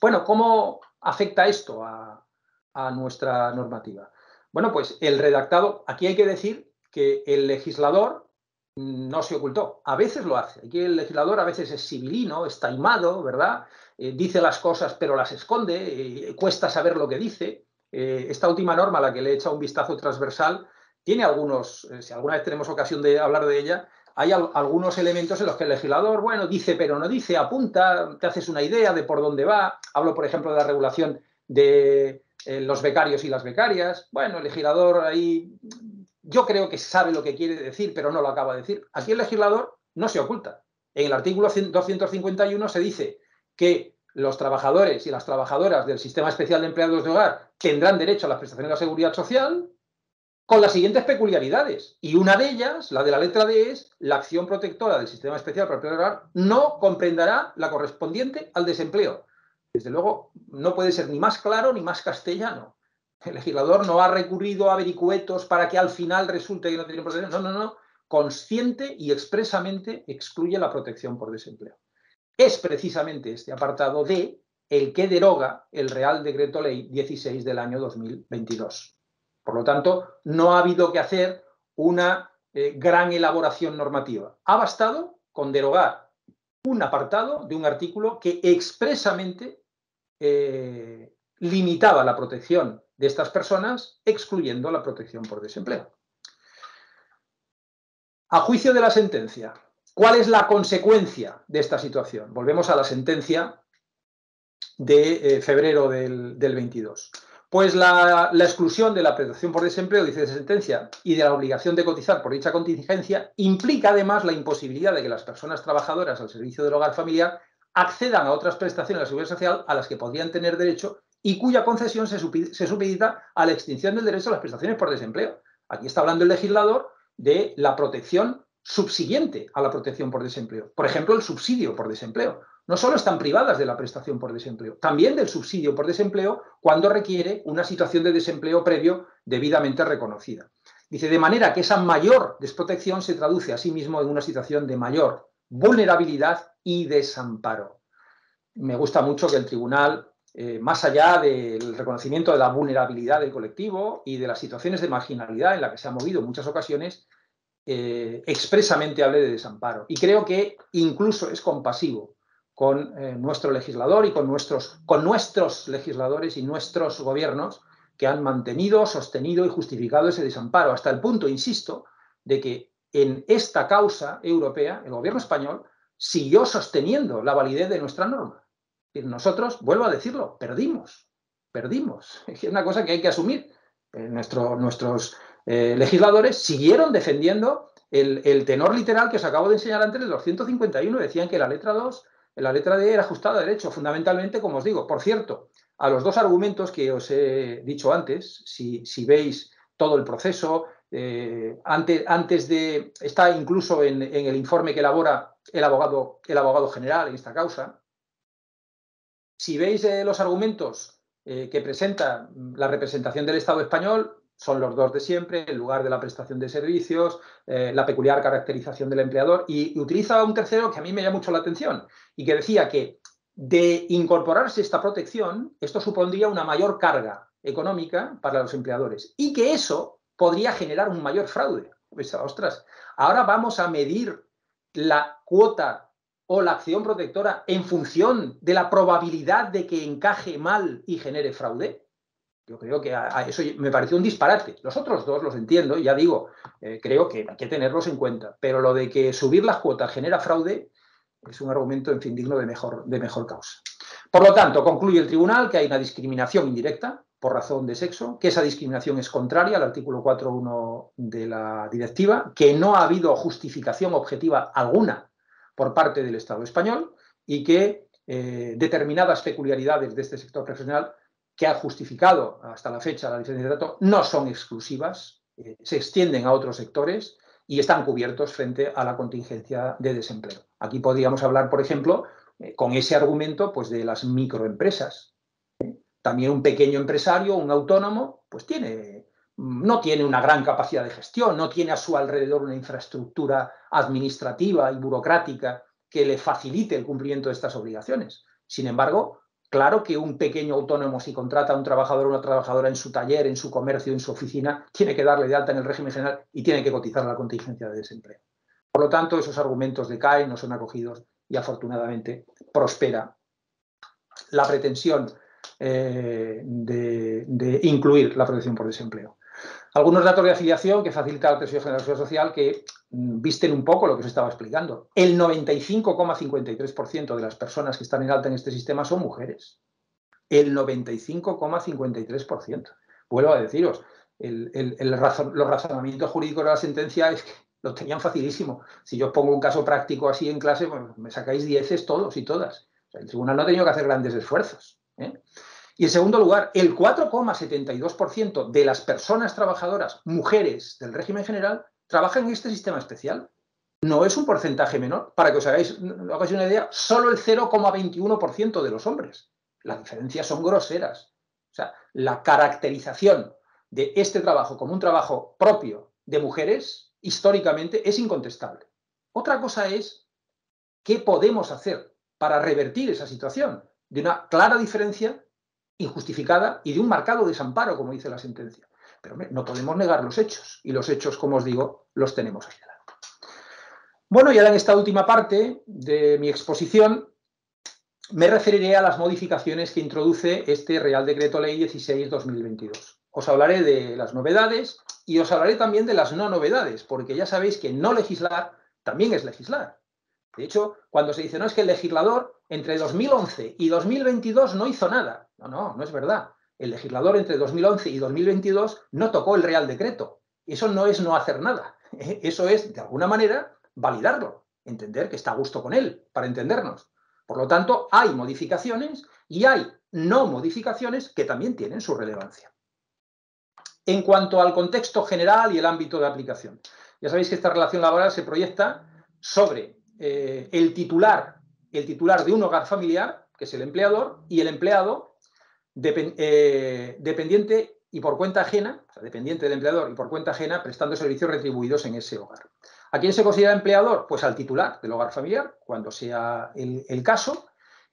Bueno, ¿cómo afecta esto a nuestra normativa? Bueno, pues el redactado, aquí hay que decir que el legislador no se ocultó, a veces lo hace. Aquí el legislador a veces es sibilino, es taimado, ¿verdad? Dice las cosas pero las esconde, cuesta saber lo que dice. Esta última norma, a la que le he echado un vistazo transversal, tiene algunos, si alguna vez tenemos ocasión de hablar de ella, hay algunos elementos en los que el legislador, bueno, dice pero no dice, apunta, te haces una idea de por dónde va. Hablo, por ejemplo, de la regulación de los becarios y las becarias. Bueno, el legislador ahí, yo creo que sabe lo que quiere decir, pero no lo acaba de decir. Aquí el legislador no se oculta. En el artículo 251 se dice que los trabajadores y las trabajadoras del Sistema Especial de Empleados de Hogar tendrán derecho a las prestaciones de la Seguridad Social, con las siguientes peculiaridades. Y una de ellas, la de la letra D, es la acción protectora del Sistema Especial para el Empleo de Hogar no comprenderá la correspondiente al desempleo. Desde luego, no puede ser ni más claro ni más castellano. El legislador no ha recurrido a vericuetos para que al final resulte que no tiene protección. No. Consciente y expresamente excluye la protección por desempleo. Es precisamente este apartado D el que deroga el Real Decreto Ley 16 del año 2022. Por lo tanto, no ha habido que hacer una gran elaboración normativa. Ha bastado con derogar un apartado de un artículo que expresamente limitaba la protección de estas personas, excluyendo la protección por desempleo. A juicio de la sentencia, ¿cuál es la consecuencia de esta situación? Volvemos a la sentencia de febrero del 22. Pues la exclusión de la prestación por desempleo, dice la sentencia, y de la obligación de cotizar por dicha contingencia implica además la imposibilidad de que las personas trabajadoras al servicio del hogar familiar accedan a otras prestaciones de la seguridad social a las que podrían tener derecho y cuya concesión se supedita a la extinción del derecho a las prestaciones por desempleo. Aquí está hablando el legislador de la protección subsiguiente a la protección por desempleo. Por ejemplo, el subsidio por desempleo. No solo están privadas de la prestación por desempleo, también del subsidio por desempleo cuando requiere una situación de desempleo previo debidamente reconocida. Dice, de manera que esa mayor desprotección se traduce a sí mismo en una situación de mayor vulnerabilidad y desamparo. Me gusta mucho que el tribunal, más allá del reconocimiento de la vulnerabilidad del colectivo y de las situaciones de marginalidad en la que se ha movido en muchas ocasiones, expresamente hable de desamparo. Y creo que incluso es compasivo con nuestro legislador y con nuestros legisladores y nuestros gobiernos que han mantenido, sostenido y justificado ese desamparo, hasta el punto, insisto, de que en esta causa europea el gobierno español siguió sosteniendo la validez de nuestra norma. Nosotros, vuelvo a decirlo, perdimos. Es una cosa que hay que asumir. Nuestros legisladores siguieron defendiendo el tenor literal que os acabo de enseñar antes de los 151. Decían que la letra 2, la letra D era ajustada a derecho, fundamentalmente, como os digo. Por cierto, a los dos argumentos que os he dicho antes, si veis todo el proceso, antes de... Está incluso en el informe que elabora el abogado general en esta causa. Si veis los argumentos que presenta la representación del Estado español, son los dos de siempre, el lugar de la prestación de servicios, la peculiar caracterización del empleador, y utiliza un tercero que a mí me llama mucho la atención, y que decía que de incorporarse esta protección, esto supondría una mayor carga económica para los empleadores, y que eso podría generar un mayor fraude. Pues, ostras, ahora vamos a medir la cuota o la acción protectora en función de la probabilidad de que encaje mal y genere fraude. Yo creo que a eso me pareció un disparate. Los otros dos los entiendo, ya digo, creo que hay que tenerlos en cuenta, pero lo de que subir las cuotas genera fraude es un argumento, en fin, digno de mejor causa. Por lo tanto, concluye el tribunal que hay una discriminación indirecta por razón de sexo, que esa discriminación es contraria al artículo 4.1 de la directiva, que no ha habido justificación objetiva alguna por parte del Estado español y que determinadas peculiaridades de este sector profesional que ha justificado hasta la fecha la diferencia de trato no son exclusivas, se extienden a otros sectores y están cubiertos frente a la contingencia de desempleo. Aquí podríamos hablar, por ejemplo, con ese argumento pues, de las microempresas. También un pequeño empresario, un autónomo, pues no tiene una gran capacidad de gestión, no tiene a su alrededor una infraestructura administrativa y burocrática que le facilite el cumplimiento de estas obligaciones. Sin embargo, claro que un pequeño autónomo, si contrata a un trabajador o una trabajadora en su taller, en su comercio, en su oficina, tiene que darle de alta en el régimen general y tiene que cotizar a la contingencia de desempleo. Por lo tanto, esos argumentos decaen, no son acogidos y afortunadamente prospera la pretensión de incluir la protección por desempleo. Algunos datos de afiliación que facilita la Presidencia de la Seguridad Social que visten un poco lo que os estaba explicando. El 95,53% de las personas que están en alta en este sistema son mujeres. El 95,53%. Vuelvo a deciros, los razonamientos jurídicos de la sentencia es que lo tenían facilísimo. Si yo os pongo un caso práctico así en clase, pues me sacáis 10 todos y todas. O sea, el tribunal no ha tenido que hacer grandes esfuerzos. Y en segundo lugar, el 4,72% de las personas trabajadoras, mujeres del régimen general, trabajan en este sistema especial. No es un porcentaje menor. Para que os hagáis una idea, solo el 0,21% de los hombres. Las diferencias son groseras. O sea, la caracterización de este trabajo como un trabajo propio de mujeres, históricamente, es incontestable. Otra cosa es qué podemos hacer para revertir esa situación de una clara diferencia injustificada y de un marcado desamparo, como dice la sentencia. Pero no podemos negar los hechos, y los hechos, como os digo, los tenemos ahí delante. Bueno, y ahora en esta última parte de mi exposición me referiré a las modificaciones que introduce este Real Decreto Ley 16/2022. Os hablaré de las novedades y os hablaré también de las no novedades, porque ya sabéis que no legislar también es legislar. De hecho, cuando se dice, no, es que el legislador entre 2011 y 2022 no hizo nada. No es verdad. el legislador entre 2011 y 2022 no tocó el Real Decreto. Eso no es no hacer nada. Eso es, de alguna manera, validarlo, entender que está a gusto con él, para entendernos. Por lo tanto, hay modificaciones y hay no modificaciones que también tienen su relevancia. En cuanto al contexto general y el ámbito de aplicación, ya sabéis que esta relación laboral se proyecta sobre el titular de un hogar familiar, que es el empleador, y el empleado dependiente y por cuenta ajena, o sea, dependiente del empleador y por cuenta ajena, prestando servicios retribuidos en ese hogar. ¿A quién se considera empleador? Pues al titular del hogar familiar, cuando sea el caso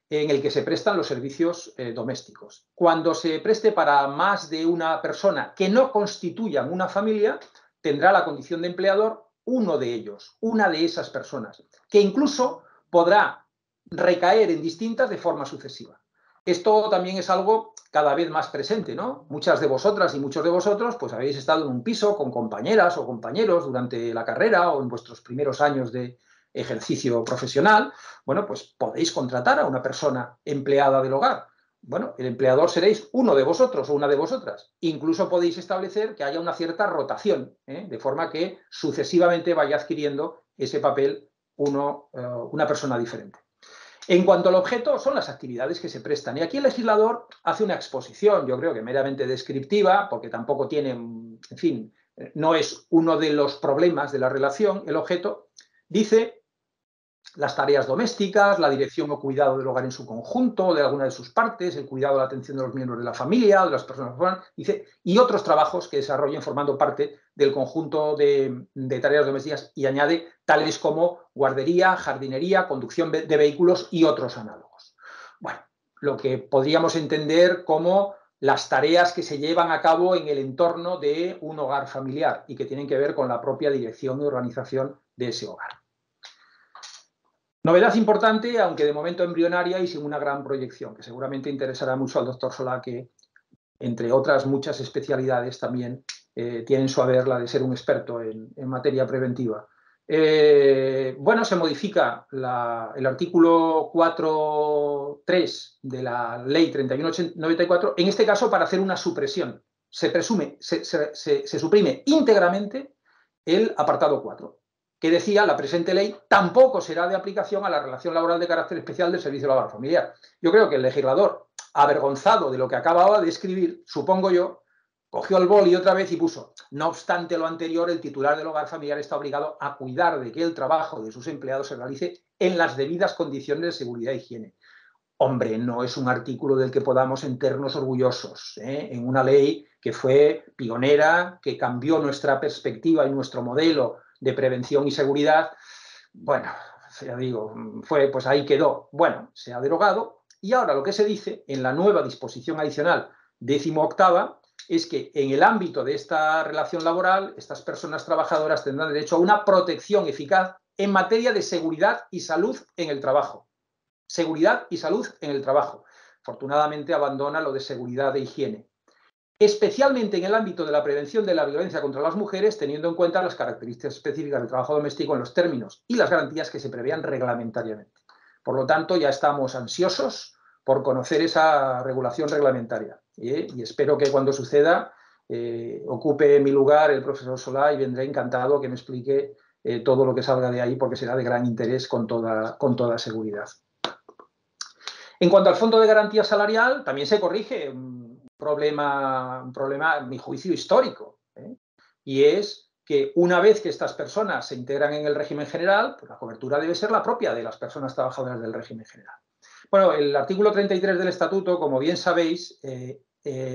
en el que se prestan los servicios domésticos. Cuando se preste para más de una persona que no constituyan una familia, tendrá la condición de empleador uno de ellos, una de esas personas, que incluso podrá recaer en distintas de forma sucesiva. Esto también es algo cada vez más presente, ¿no? Muchas de vosotras y muchos de vosotros pues habéis estado en un piso con compañeras o compañeros durante la carrera o en vuestros primeros años de ejercicio profesional. Bueno, pues podéis contratar a una persona empleada del hogar. Bueno, el empleador seréis uno de vosotros o una de vosotras. Incluso podéis establecer que haya una cierta rotación, de forma que sucesivamente vaya adquiriendo ese papel una persona diferente. En cuanto al objeto, son las actividades que se prestan. Y aquí el legislador hace una exposición, yo creo que meramente descriptiva, porque tampoco tiene, en fin, no es uno de los problemas de la relación, el objeto. Dice las tareas domésticas, la dirección o cuidado del hogar en su conjunto, de alguna de sus partes, el cuidado o la atención de los miembros de la familia, de las personas que forman, dice, y otros trabajos que desarrollen formando parte del conjunto de tareas domésticas, y añade tales como guardería, jardinería, conducción de vehículos y otros análogos. Bueno, lo que podríamos entender como las tareas que se llevan a cabo en el entorno de un hogar familiar y que tienen que ver con la propia dirección y organización de ese hogar. Novedad importante, aunque de momento embrionaria y sin una gran proyección, que seguramente interesará mucho al doctor Solá, que entre otras muchas especialidades también tiene en su haber la de ser un experto en materia preventiva. Bueno, se modifica el artículo 4.3 de la ley 3194, en este caso para hacer una supresión. Se suprime íntegramente el apartado 4. Que decía, la presente ley tampoco será de aplicación a la relación laboral de carácter especial del servicio laboral familiar. Yo creo que el legislador, avergonzado de lo que acababa de escribir, supongo yo, cogió el boli otra vez y puso, no obstante lo anterior, el titular del hogar familiar está obligado a cuidar de que el trabajo de sus empleados se realice en las debidas condiciones de seguridad e higiene. Hombre, no es un artículo del que podamos sentirnos orgullosos, en una ley que fue pionera, que cambió nuestra perspectiva y nuestro modelo de prevención y seguridad. Bueno, ya digo, pues ahí quedó. Bueno, se ha derogado y ahora lo que se dice en la nueva disposición adicional 18ª es que en el ámbito de esta relación laboral, estas personas trabajadoras tendrán derecho a una protección eficaz en materia de seguridad y salud en el trabajo. Seguridad y salud en el trabajo. Afortunadamente abandona lo de seguridad e higiene. Especialmente en el ámbito de la prevención de la violencia contra las mujeres, teniendo en cuenta las características específicas del trabajo doméstico en los términos y las garantías que se prevean reglamentariamente. Por lo tanto, ya estamos ansiosos por conocer esa regulación reglamentaria. Y espero que cuando suceda ocupe mi lugar el profesor Solá y vendré encantado que me explique todo lo que salga de ahí, porque será de gran interés con toda seguridad. En cuanto al Fondo de Garantía Salarial, también se corrige un problema, a mi juicio, histórico, y es que una vez que estas personas se integran en el régimen general, pues la cobertura debe ser la propia de las personas trabajadoras del régimen general. Bueno, el artículo 33 del Estatuto, como bien sabéis,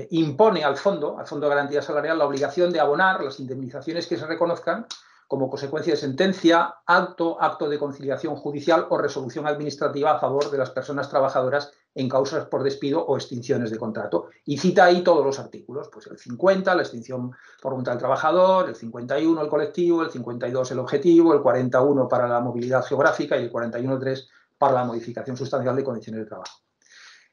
impone al Fondo de Garantía Salarial la obligación de abonar las indemnizaciones que se reconozcan como consecuencia de sentencia, acto de conciliación judicial o resolución administrativa a favor de las personas trabajadoras en causas por despido o extinciones de contrato. Y cita ahí todos los artículos, pues el 50, la extinción por voluntad del trabajador, el 51, el colectivo, el 52, el objetivo, el 41 para la movilidad geográfica y el 41.3 para la modificación sustancial de condiciones de trabajo.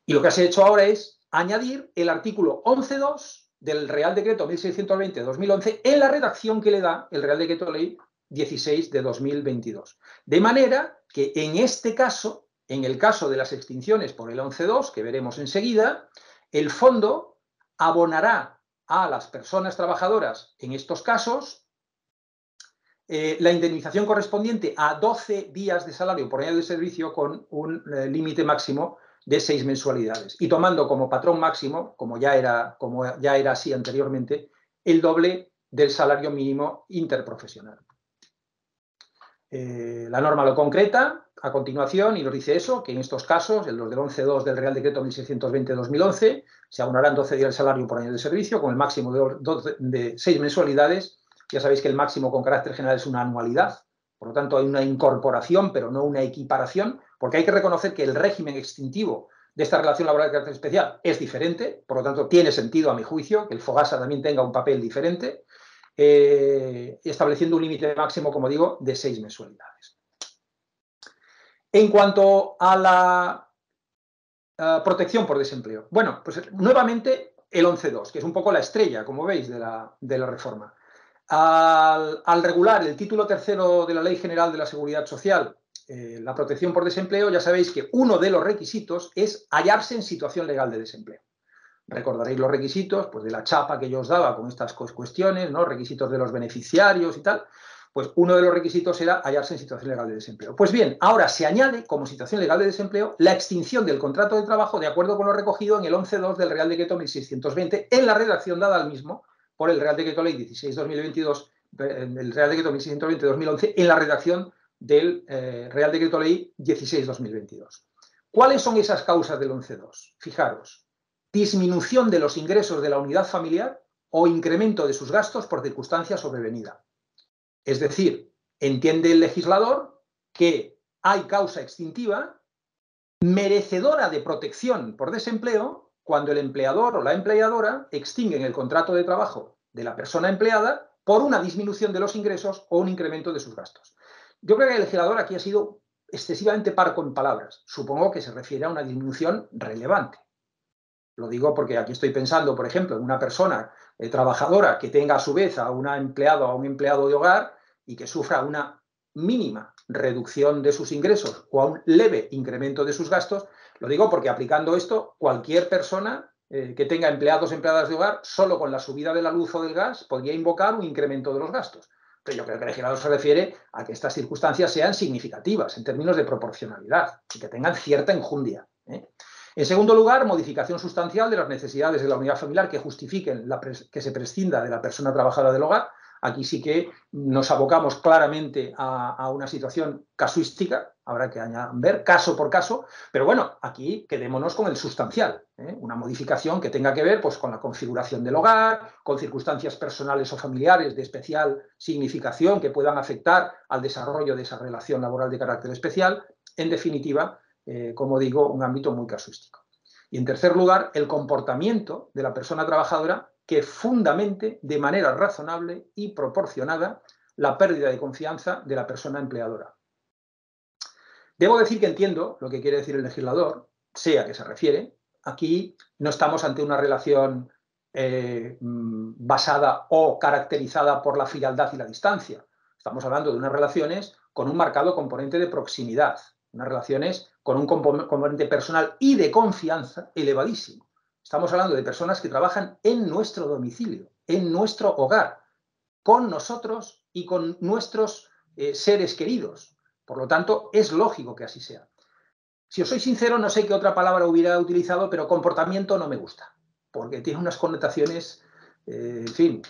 Y lo que se ha hecho ahora es añadir el artículo 11.2 del Real Decreto 1620 de 2011 en la redacción que le da el Real Decreto Ley 16 de 2022. De manera que en este caso, en el caso de las extinciones por el 11.2, que veremos enseguida, el fondo abonará a las personas trabajadoras, en estos casos, la indemnización correspondiente a 12 días de salario por año de servicio con un límite máximo de 6 mensualidades. Y tomando como patrón máximo, como ya era así anteriormente, el doble del salario mínimo interprofesional. La norma lo concreta a continuación y nos dice eso, que en estos casos, en los del 11.2 del Real Decreto 1620-2011, se abonarán 12 días de salario por año de servicio con el máximo de 6 mensualidades. Ya sabéis que el máximo con carácter general es una anualidad, por lo tanto hay una incorporación, pero no una equiparación, porque hay que reconocer que el régimen extintivo de esta relación laboral de carácter especial es diferente, por lo tanto tiene sentido, a mi juicio, que el FOGASA también tenga un papel diferente, estableciendo un límite máximo, como digo, de 6 mensualidades. En cuanto a la protección por desempleo, bueno, pues nuevamente el 11.2, que es un poco la estrella, como veis, de la reforma. Al regular el título tercero de la Ley General de la Seguridad Social, la protección por desempleo, ya sabéis que uno de los requisitos es hallarse en situación legal de desempleo. Recordaréis los requisitos pues, de la chapa que yo os daba con estas cuestiones, ¿no? Requisitos de los beneficiarios y tal. Pues uno de los requisitos era hallarse en situación legal de desempleo. Pues bien, ahora se añade como situación legal de desempleo la extinción del contrato de trabajo de acuerdo con lo recogido en el 11.2 del Real Decreto 1620 en la redacción dada al mismo por el Real Decreto Ley 16-2022, el Real Decreto 1620-2011 en la redacción del Real Decreto Ley 16-2022. ¿Cuáles son esas causas del 11.2? Fijaros. Disminución de los ingresos de la unidad familiar o incremento de sus gastos por circunstancia sobrevenida. Es decir, entiende el legislador que hay causa extintiva merecedora de protección por desempleo cuando el empleador o la empleadora extinguen el contrato de trabajo de la persona empleada por una disminución de los ingresos o un incremento de sus gastos. Yo creo que el legislador aquí ha sido excesivamente parco en palabras. Supongo que se refiere a una disminución relevante. Lo digo porque aquí estoy pensando, por ejemplo, en una persona trabajadora que tenga a su vez a una empleada o a un empleado de hogar y que sufra una mínima reducción de sus ingresos o a un leve incremento de sus gastos. Lo digo porque aplicando esto, cualquier persona que tenga empleados o empleadas de hogar, solo con la subida de la luz o del gas, podría invocar un incremento de los gastos. Pero yo creo que el legislador se refiere a que estas circunstancias sean significativas en términos de proporcionalidad y que tengan cierta enjundia. En segundo lugar, modificación sustancial de las necesidades de la unidad familiar que justifiquen que se prescinda de la persona trabajadora del hogar. Aquí sí que nos abocamos claramente a una situación casuística, habrá que ver caso por caso, pero bueno, aquí quedémonos con el sustancial, una modificación que tenga que ver pues, con la configuración del hogar, con circunstancias personales o familiares de especial significación que puedan afectar al desarrollo de esa relación laboral de carácter especial. En definitiva, como digo, un ámbito muy casuístico. Y en tercer lugar, el comportamiento de la persona trabajadora que fundamente de manera razonable y proporcionada la pérdida de confianza de la persona empleadora. Debo decir que entiendo lo que quiere decir el legislador, sea a qué se refiere. Aquí no estamos ante una relación basada o caracterizada por la frialdad y la distancia. Estamos hablando de unas relaciones con un marcado componente de proximidad, unas relaciones con un componente personal y de confianza elevadísimo. Estamos hablando de personas que trabajan en nuestro domicilio, en nuestro hogar, con nosotros y con nuestros seres queridos. Por lo tanto, es lógico que así sea. Si os soy sincero, no sé qué otra palabra hubiera utilizado, pero comportamiento no me gusta, porque tiene unas connotaciones, en fin,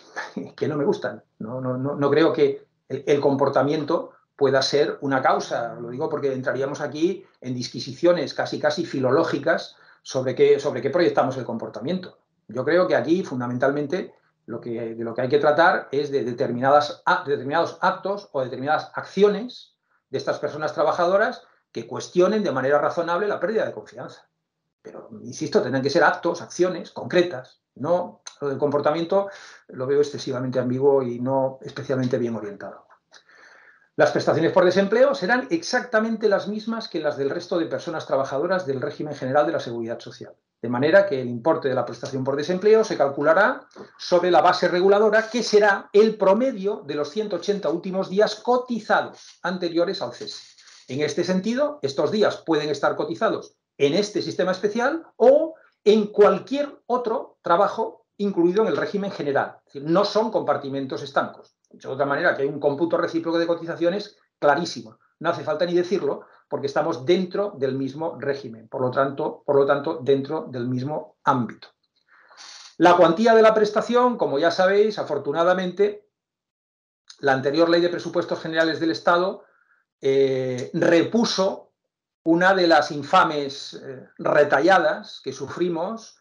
que no me gustan. No creo que el comportamiento pueda ser una causa. Lo digo porque entraríamos aquí en disquisiciones casi filológicas sobre qué proyectamos el comportamiento. Yo creo que aquí, fundamentalmente, de lo que hay que tratar es de determinados actos o determinadas acciones de estas personas trabajadoras que cuestionen de manera razonable la pérdida de confianza. Pero, insisto, tendrán que ser actos, acciones concretas. No, lo del comportamiento lo veo excesivamente ambiguo y no especialmente bien orientado. Las prestaciones por desempleo serán exactamente las mismas que las del resto de personas trabajadoras del régimen general de la Seguridad Social. De manera que el importe de la prestación por desempleo se calculará sobre la base reguladora, que será el promedio de los 180 últimos días cotizados anteriores al cese. En este sentido, estos días pueden estar cotizados en este sistema especial o en cualquier otro trabajo incluido en el régimen general. Es decir, no son compartimentos estancos. De otra manera, que hay un cómputo recíproco de cotizaciones clarísimo. No hace falta ni decirlo porque estamos dentro del mismo régimen, por lo tanto dentro del mismo ámbito. La cuantía de la prestación, como ya sabéis, afortunadamente, la anterior Ley de Presupuestos Generales del Estado repuso una de las infames retalladas que sufrimos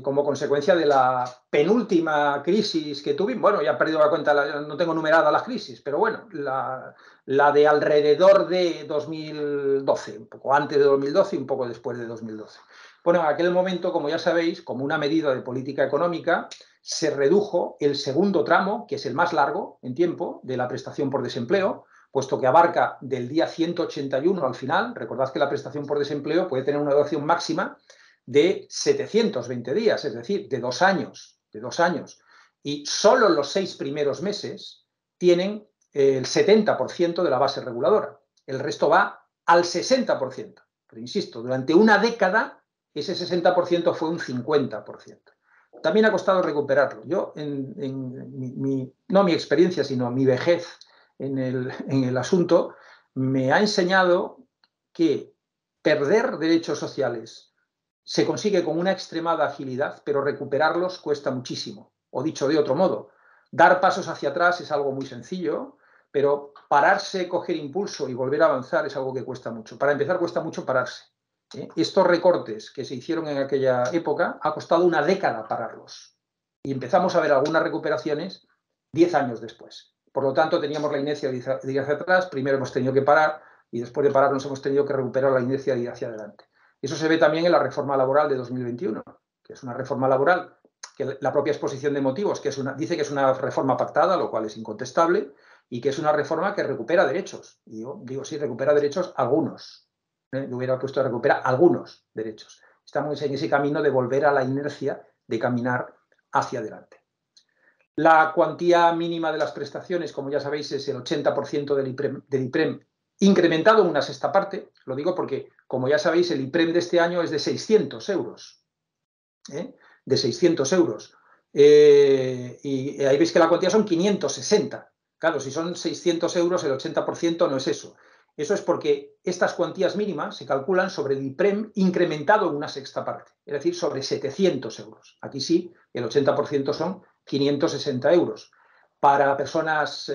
como consecuencia de la penúltima crisis que tuvimos. Bueno, ya he perdido la cuenta, no tengo numerada las crisis, pero bueno, la de alrededor de 2012, un poco antes de 2012 y un poco después de 2012. Bueno, en aquel momento, como ya sabéis, como una medida de política económica, se redujo el segundo tramo, que es el más largo en tiempo, de la prestación por desempleo, puesto que abarca del día 181 al final. Recordad que la prestación por desempleo puede tener una duración máxima de 720 días, es decir, de 2 años. Y solo los 6 primeros meses tienen el 70% de la base reguladora. El resto va al 60%. Pero insisto, durante una década ese 60% fue un 50%. También ha costado recuperarlo. Yo, no mi experiencia, sino mi vejez en el asunto, me ha enseñado que perder derechos sociales se consigue con una extremada agilidad, pero recuperarlos cuesta muchísimo. O dicho de otro modo, dar pasos hacia atrás es algo muy sencillo, pero pararse, coger impulso y volver a avanzar es algo que cuesta mucho. Para empezar, cuesta mucho pararse. Estos recortes que se hicieron en aquella época ha costado una década pararlos. Y empezamos a ver algunas recuperaciones 10 años después. Por lo tanto, teníamos la inercia de ir hacia atrás, primero hemos tenido que parar y después de parar nos hemos tenido que recuperar la inercia de ir hacia adelante. Eso se ve también en la reforma laboral de 2021, que es una reforma laboral que la propia exposición de motivos dice que es una reforma pactada, lo cual es incontestable, y que es una reforma que recupera derechos. Y yo digo, sí, recupera derechos algunos. Yo hubiera puesto recupera algunos derechos. Estamos en ese camino de volver a la inercia de caminar hacia adelante. La cuantía mínima de las prestaciones, como ya sabéis, es el 80% del IPREM incrementado en una sexta parte. Lo digo porque, como ya sabéis, el IPREM de este año es de 600 euros. De 600 euros. Y ahí veis que la cuantía son 560. Claro, si son 600 euros, el 80% no es eso. Eso es porque estas cuantías mínimas se calculan sobre el IPREM incrementado en una sexta parte, es decir, sobre 700 euros. Aquí sí, el 80% son 560 euros. Para personas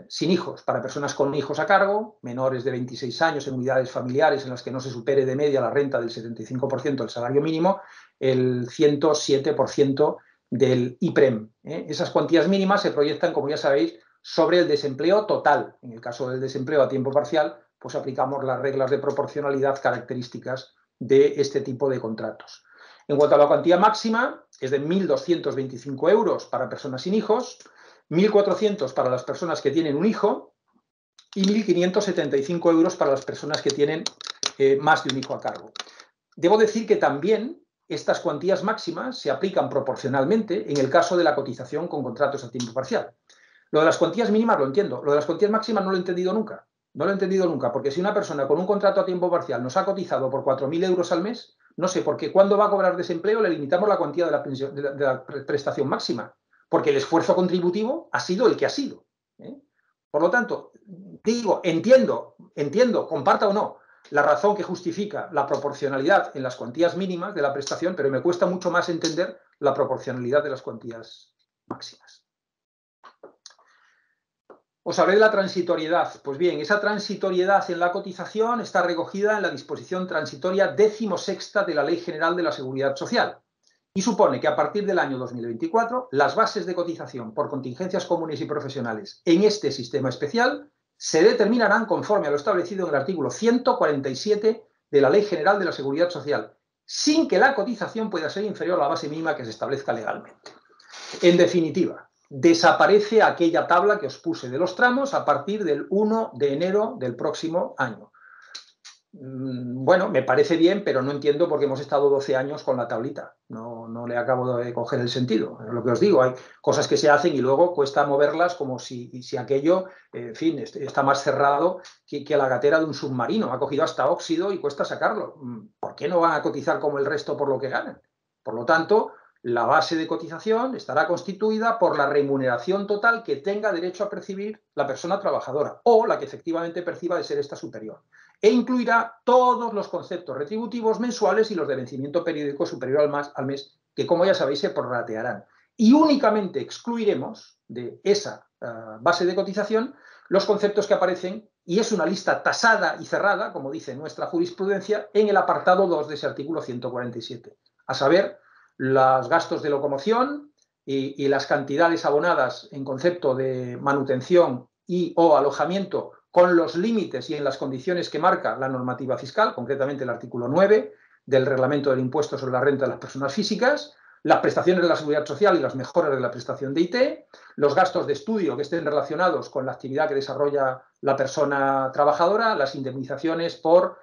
sin hijos, para personas con hijos a cargo, menores de 26 años en unidades familiares en las que no se supere de media la renta del 75% del salario mínimo, el 107% del IPREM. Esas cuantías mínimas se proyectan, como ya sabéis, sobre el desempleo total. En el caso del desempleo a tiempo parcial, pues aplicamos las reglas de proporcionalidad características de este tipo de contratos. En cuanto a la cuantía máxima, es de 1.225 euros para personas sin hijos, 1.400 para las personas que tienen un hijo y 1.575 euros para las personas que tienen más de un hijo a cargo. Debo decir que también estas cuantías máximas se aplican proporcionalmente en el caso de la cotización con contratos a tiempo parcial. Lo de las cuantías mínimas lo entiendo, lo de las cuantías máximas no lo he entendido nunca. No lo he entendido nunca, porque si una persona con un contrato a tiempo parcial nos ha cotizado por 4.000 euros al mes, no sé por qué cuando va a cobrar desempleo le limitamos la cuantía de la prestación máxima, porque el esfuerzo contributivo ha sido el que ha sido. Por lo tanto, digo, entiendo, comparta o no, la razón que justifica la proporcionalidad en las cuantías mínimas de la prestación, pero me cuesta mucho más entender la proporcionalidad de las cuantías máximas. Os hablé de la transitoriedad. Pues bien, esa transitoriedad en la cotización está recogida en la disposición transitoria 16ª de la Ley General de la Seguridad Social y supone que a partir del año 2024 las bases de cotización por contingencias comunes y profesionales en este sistema especial se determinarán conforme a lo establecido en el artículo 147 de la Ley General de la Seguridad Social, sin que la cotización pueda ser inferior a la base mínima que se establezca legalmente. En definitiva, desaparece aquella tabla que os puse de los tramos a partir del 1 de enero del próximo año. Bueno, me parece bien, pero no entiendo por qué hemos estado 12 años con la tablita. No le acabo de coger el sentido. Es lo que os digo, hay cosas que se hacen y luego cuesta moverlas como si aquello, en fin, está más cerrado que la gatera de un submarino. Ha cogido hasta óxido y cuesta sacarlo. ¿Por qué no van a cotizar como el resto por lo que ganan? Por lo tanto, La base de cotización estará constituida por la remuneración total que tenga derecho a percibir la persona trabajadora o la que efectivamente perciba de ser esta superior, e incluirá todos los conceptos retributivos mensuales y los de vencimiento periódico superior al mes, que, como ya sabéis, se prorratearán. Y únicamente excluiremos de esa base de cotización los conceptos que aparecen, y es una lista tasada y cerrada, como dice nuestra jurisprudencia, en el apartado 2 de ese artículo 147, a saber, los gastos de locomoción y las cantidades abonadas en concepto de manutención y o alojamiento con los límites y en las condiciones que marca la normativa fiscal, concretamente el artículo 9 del Reglamento del Impuesto sobre la Renta de las Personas Físicas, las prestaciones de la Seguridad Social y las mejoras de la prestación de IT, los gastos de estudio que estén relacionados con la actividad que desarrolla la persona trabajadora, las indemnizaciones por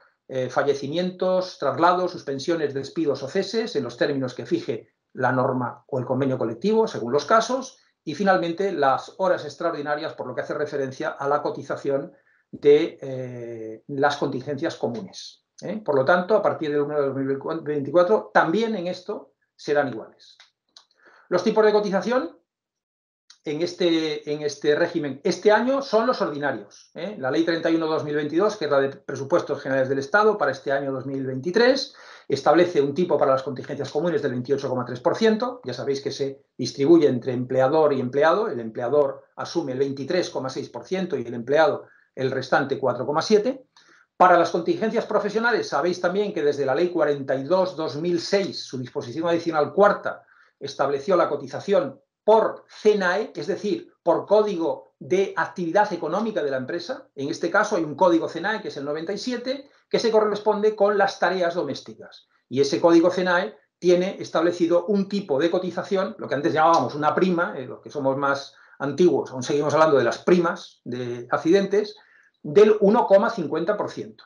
fallecimientos, traslados, suspensiones, despidos o ceses en los términos que fije la norma o el convenio colectivo, según los casos, y finalmente las horas extraordinarias por lo que hace referencia a la cotización de las contingencias comunes. Por lo tanto, a partir del 1 de 2024, también en esto serán iguales. Los tipos de cotización en este régimen este año son los ordinarios. La Ley 31/2022, que es la de Presupuestos Generales del Estado para este año 2023, establece un tipo para las contingencias comunes del 28,3%. Ya sabéis que se distribuye entre empleador y empleado. El empleador asume el 23,6% y el empleado el restante 4,7%. Para las contingencias profesionales, sabéis también que desde la Ley 42/2006, su disposición adicional cuarta, estableció la cotización por CNAE, es decir, por código de actividad económica de la empresa. En este caso hay un código CNAE, que es el 97, que se corresponde con las tareas domésticas. Y ese código CNAE tiene establecido un tipo de cotización, lo que antes llamábamos una prima, los que somos más antiguos, aún seguimos hablando de las primas de accidentes, del 1,50%.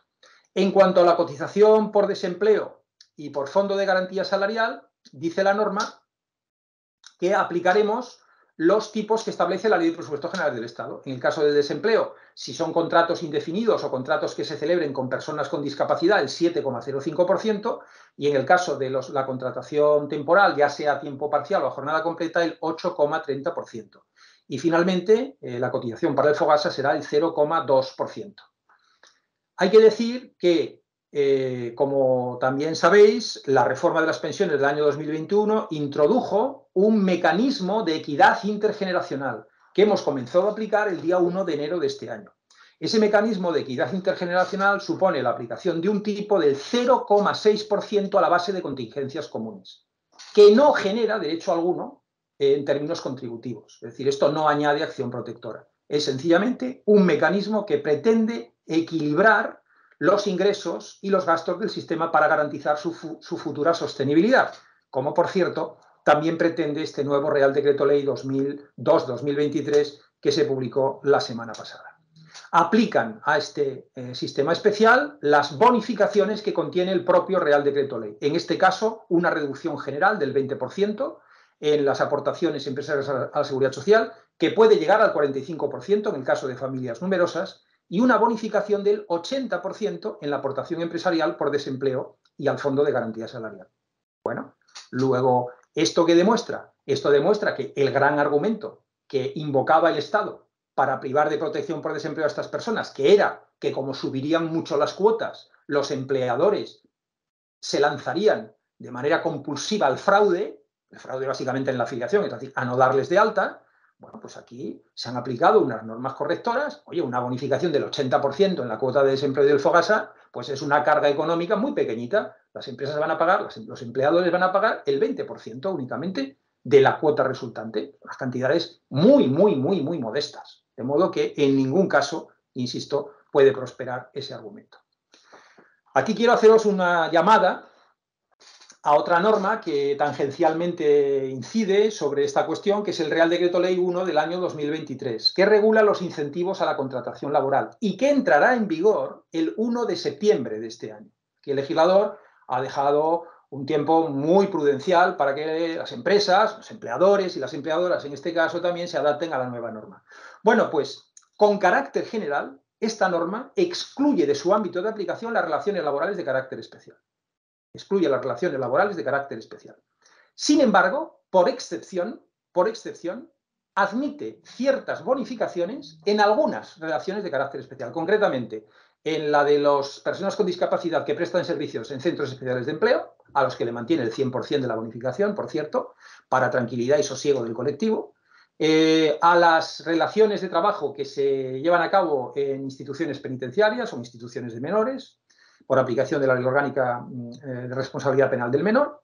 En cuanto a la cotización por desempleo y por fondo de garantía salarial, dice la norma que aplicaremos los tipos que establece la Ley de Presupuestos Generales del Estado. En el caso del desempleo, si son contratos indefinidos o contratos que se celebren con personas con discapacidad, el 7,05%, y en el caso de la contratación temporal, ya sea a tiempo parcial o a jornada completa, el 8,30%. Y finalmente, la cotización para el FOGASA será el 0,2%. Hay que decir que, como también sabéis, la reforma de las pensiones del año 2021 introdujo un mecanismo de equidad intergeneracional que hemos comenzado a aplicar el día 1 de enero de este año. Ese mecanismo de equidad intergeneracional supone la aplicación de un tipo del 0,6% a la base de contingencias comunes, que no genera derecho alguno en términos contributivos. Es decir, esto no añade acción protectora. Es sencillamente un mecanismo que pretende equilibrar los ingresos y los gastos del sistema para garantizar su futura sostenibilidad, como por cierto también pretende este nuevo Real Decreto Ley 2002-2023 que se publicó la semana pasada. Aplican a este sistema especial las bonificaciones que contiene el propio Real Decreto Ley. En este caso, una reducción general del 20% en las aportaciones empresariales a la Seguridad Social, que puede llegar al 45% en el caso de familias numerosas, y una bonificación del 80% en la aportación empresarial por desempleo y al Fondo de Garantía Salarial. Bueno, luego, ¿esto qué demuestra? Esto demuestra que el gran argumento que invocaba el Estado para privar de protección por desempleo a estas personas, que era que como subirían mucho las cuotas, los empleadores se lanzarían de manera compulsiva al fraude, el fraude básicamente en la afiliación, es decir, a no darles de alta. Bueno, pues aquí se han aplicado unas normas correctoras. Oye, una bonificación del 80% en la cuota de desempleo del FOGASA, pues es una carga económica muy pequeñita. Las empresas van a pagar, los empleadores van a pagar el 20% únicamente de la cuota resultante. Las cantidades muy modestas. De modo que en ningún caso, insisto, puede prosperar ese argumento. Aquí quiero haceros una llamada a otra norma que tangencialmente incide sobre esta cuestión, que es el Real Decreto Ley 1 del año 2023, que regula los incentivos a la contratación laboral y que entrará en vigor el 1 de septiembre de este año. Que el legislador ha dejado un tiempo muy prudencial para que las empresas, los empleadores y las empleadoras, en este caso, también se adapten a la nueva norma. Bueno, pues, con carácter general, esta norma excluye de su ámbito de aplicación las relaciones laborales de carácter especial. Excluye las relaciones laborales de carácter especial. Sin embargo, por excepción, admite ciertas bonificaciones en algunas relaciones de carácter especial. Concretamente, en la de las personas con discapacidad que prestan servicios en centros especiales de empleo, a los que le mantiene el 100% de la bonificación, por cierto, para tranquilidad y sosiego del colectivo, a las relaciones de trabajo que se llevan a cabo en instituciones penitenciarias o instituciones de menores, por aplicación de la Ley Orgánica de Responsabilidad Penal del Menor,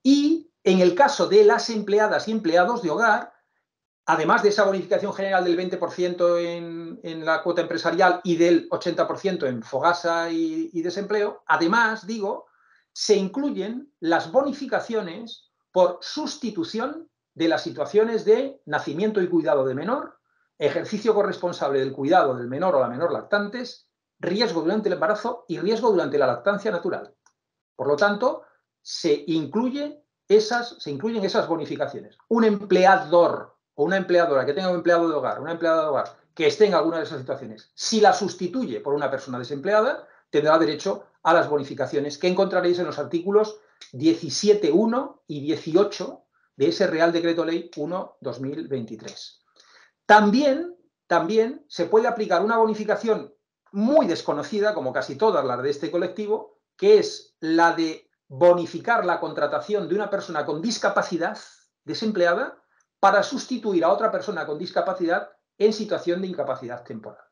y en el caso de las empleadas y empleados de hogar, además de esa bonificación general del 20% en la cuota empresarial y del 80% en fogasa y desempleo, además, digo, se incluyen las bonificaciones por sustitución de las situaciones de nacimiento y cuidado de menor, ejercicio corresponsable del cuidado del menor o la menor lactantes, riesgo durante el embarazo y riesgo durante la lactancia natural. Por lo tanto, se incluyen esas bonificaciones. Un empleador o una empleadora que tenga un empleado de hogar, una empleada de hogar que esté en alguna de esas situaciones, si la sustituye por una persona desempleada, tendrá derecho a las bonificaciones que encontraréis en los artículos 17.1 y 18 de ese Real Decreto Ley 1/2023. También se puede aplicar una bonificación muy desconocida, como casi todas las de este colectivo, que es la de bonificar la contratación de una persona con discapacidad desempleada para sustituir a otra persona con discapacidad en situación de incapacidad temporal.